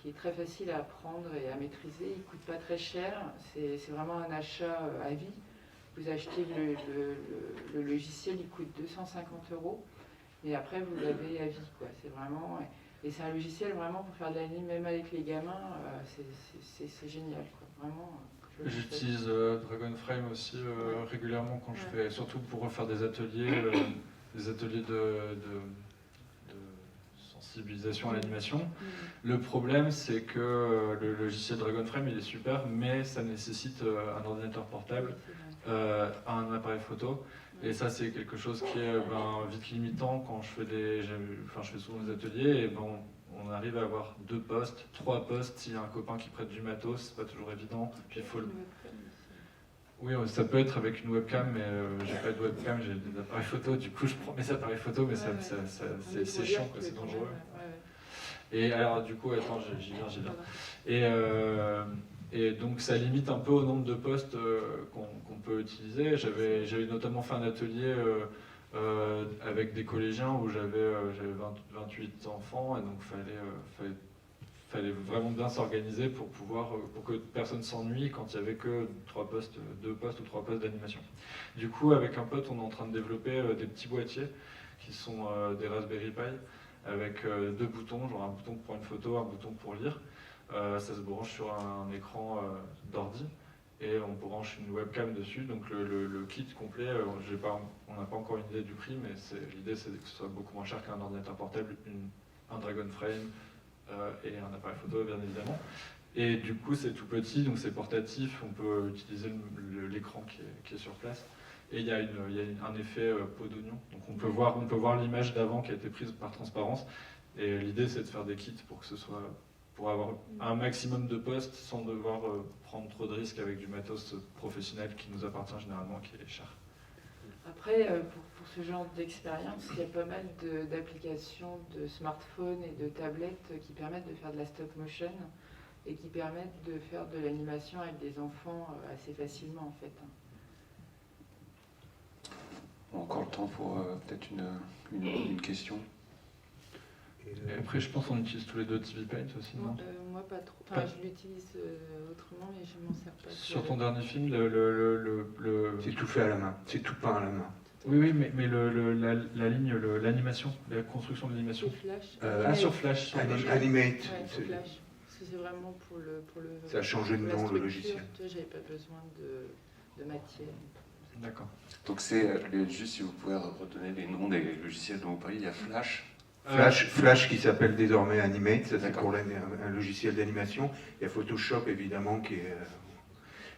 S3: qui est très facile à apprendre et à maîtriser. Il ne coûte pas très cher, c'est vraiment un achat à vie. Vous achetez le logiciel, il coûte 250 €, et après vous l'avez à vie, quoi. C'est vraiment, et c'est un logiciel vraiment pour faire de l'anime, même avec les gamins, c'est génial, quoi. Vraiment.
S2: J'utilise Dragon Frame aussi régulièrement quand je fais, surtout pour refaire des ateliers de sensibilisation à l'animation. Le problème, c'est que le logiciel Dragon Frame, il est super, mais ça nécessite un ordinateur portable, un appareil photo. Et ça, c'est quelque chose qui est vite limitant quand je fais souvent des ateliers. Et on arrive à avoir 2 postes, 3 postes. S'il y a un copain qui prête du matos, c'est pas toujours évident. Puis il faut Oui, ça peut être avec une webcam, mais j'ai pas de webcam, j'ai des appareils photo. Du coup, je prends mes appareils photo, mais c'est chiant, quoi, c'est dangereux. Et alors, du coup, attends, j'y viens. Et donc ça limite un peu au nombre de postes qu'on peut utiliser. J'avais notamment fait un atelier avec des collégiens où j'avais 28 enfants, et donc fallait vraiment bien s'organiser pour que personne s'ennuie quand il n'y avait que 2 postes ou 3 postes d'animation. Du coup, avec un pote, on est en train de développer des petits boîtiers qui sont des Raspberry Pi avec 2 boutons, genre un bouton pour prendre une photo, un bouton pour lire. Ça se branche sur un écran d'ordi et on branche une webcam dessus. Donc le kit complet, on n'a pas encore une idée du prix, mais l'idée c'est que ce soit beaucoup moins cher qu'un ordinateur portable, un Dragon Frame et un appareil photo bien évidemment. Et du coup c'est tout petit, donc c'est portatif, on peut utiliser l'écran qui est sur place. Et il y a un effet peau d'oignon, donc on peut voir l'image d'avant qui a été prise par transparence. Et l'idée c'est de faire des kits pour avoir un maximum de postes sans devoir prendre trop de risques avec du matos professionnel qui nous appartient généralement, qui est cher.
S3: Après, pour ce genre d'expérience, il y a pas mal d'applications de smartphones et de tablettes qui permettent de faire de la stop motion et qui permettent de faire de l'animation avec des enfants assez facilement en fait.
S1: Encore le temps pour peut-être une question.
S2: Et après, je pense qu'on utilise tous les deux TV Paint aussi, non?
S3: Moi, pas trop. Enfin, je l'utilise autrement, mais je m'en sers pas.
S2: Sur ton dernier film,
S4: C'est tout fait à la main, c'est tout peint à la main.
S2: Oui, mais la ligne, l'animation, la construction de l'animation.
S3: Sur Flash.
S2: Sur Flash.
S4: Animate.
S3: Ouais, sur Flash. Parce que c'est vraiment pour le.
S4: Ça a changé de nom, le logiciel.
S3: J'avais pas besoin de matière.
S2: D'accord.
S1: Donc c'est juste si vous pouvez redonner les noms des logiciels dont vous parlez, il y a Flash.
S4: Flash qui s'appelle désormais Animate, ça c'est
S1: D'accord.
S4: pour un logiciel d'animation. Il y a Photoshop évidemment qui est.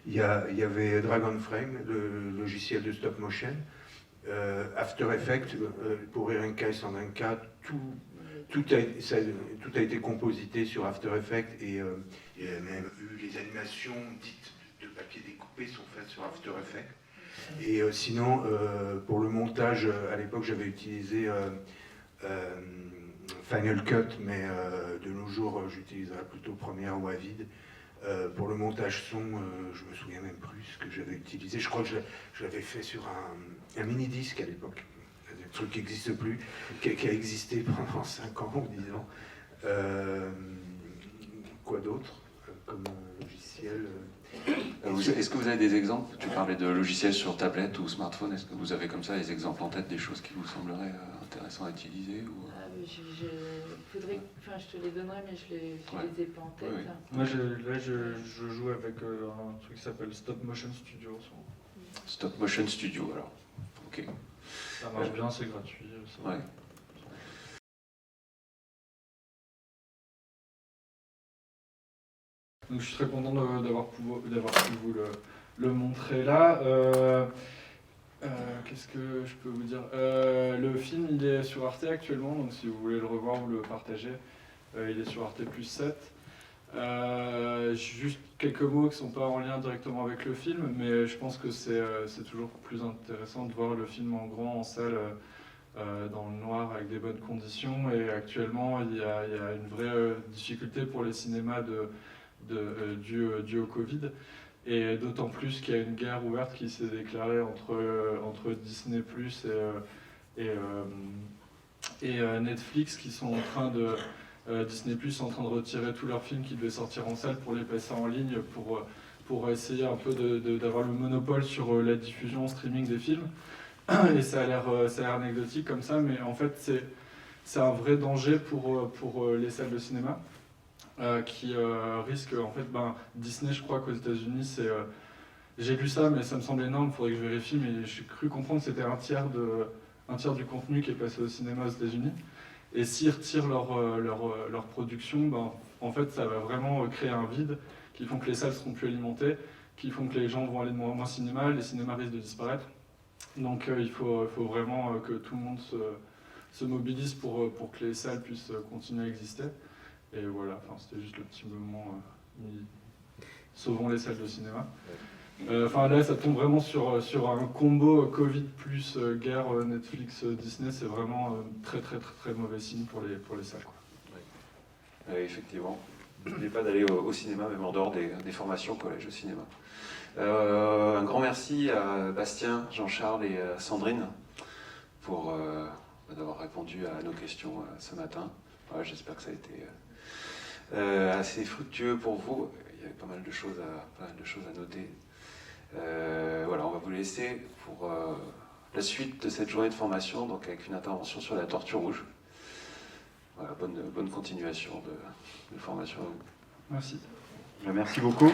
S4: Il y avait Dragon Frame, le logiciel de stop motion. After Effects, pour Irinka et Sandrinka, tout a été composité sur After Effects et même les animations dites de papier découpé sont faites sur After Effects. Et sinon, pour le montage, à l'époque j'avais utilisé Final Cut, mais de nos jours j'utiliserais plutôt Premiere ou Avid. Pour le montage son, je me souviens même plus ce que j'avais utilisé. Je crois que je l'avais fait sur un mini-disque à l'époque, un truc qui n'existe plus, qui a existé pendant 5 ans ou 10 ans. Quoi d'autre comme logiciel
S1: Est-ce que vous avez des exemples? Tu parlais de logiciels sur tablette ou smartphone. Est-ce que vous avez comme ça des exemples en tête, des choses qui vous sembleraient intéressantes à utiliser ou...
S3: Je te les donnerai, mais je les ai pas en tête.
S1: Oui.
S2: Moi, je joue avec un truc qui s'appelle Stop Motion Studio.
S1: Stop Motion Studio, alors. Ok.
S2: Ça marche bien, c'est gratuit.
S1: Ouais.
S2: Donc je suis très content d'avoir pu vous le montrer là. Qu'est-ce que je peux vous dire? Le film il est sur Arte actuellement, donc si vous voulez le revoir ou le partager, il est sur Arte +7. Juste quelques mots qui ne sont pas en lien directement avec le film, mais je pense que c'est toujours plus intéressant de voir le film en grand, en salle, dans le noir, avec des bonnes conditions. Et actuellement, il y a une vraie difficulté pour les cinémas dû au Covid. Et d'autant plus qu'il y a une guerre ouverte qui s'est déclarée entre Disney+ et Netflix, qui sont en train de... Disney+ est en train de retirer tous leurs films qui devaient sortir en salle pour les passer en ligne, pour essayer un peu d'avoir le monopole sur la diffusion en streaming des films. Et ça a l'air anecdotique comme ça, mais en fait c'est un vrai danger pour les salles de cinéma. Qui risque, en fait, Disney, je crois qu'aux États-Unis, j'ai lu ça, mais ça me semble énorme, il faudrait que je vérifie, mais j'ai cru comprendre que c'était un tiers du contenu qui est passé au cinéma aux États-Unis. Et s'ils retirent leur production, en fait, ça va vraiment créer un vide qui font que les salles seront plus alimentées, qui font que les gens vont aller de moins au cinéma, les cinémas risquent de disparaître. Donc il faut vraiment que tout le monde se mobilise pour que les salles puissent continuer à exister. Et voilà, c'était juste le petit moment sauvons les salles de cinéma. Là, ça tombe vraiment sur un combo Covid plus guerre Netflix Disney. C'est vraiment très très très très mauvais signe pour les salles.
S1: Oui, effectivement. n'oubliez pas d'aller au cinéma, même en dehors des formations collège de cinéma. Un grand merci à Bastien, Jean-Charles et Sandrine pour d'avoir répondu à nos questions ce matin. Ouais, j'espère que ça a été assez fructueux pour vous. Il y avait pas mal de choses à noter. Voilà, on va vous laisser pour la suite de cette journée de formation, donc avec une intervention sur la tortue rouge. Voilà, bonne continuation de formation.
S2: Merci.
S5: Merci beaucoup.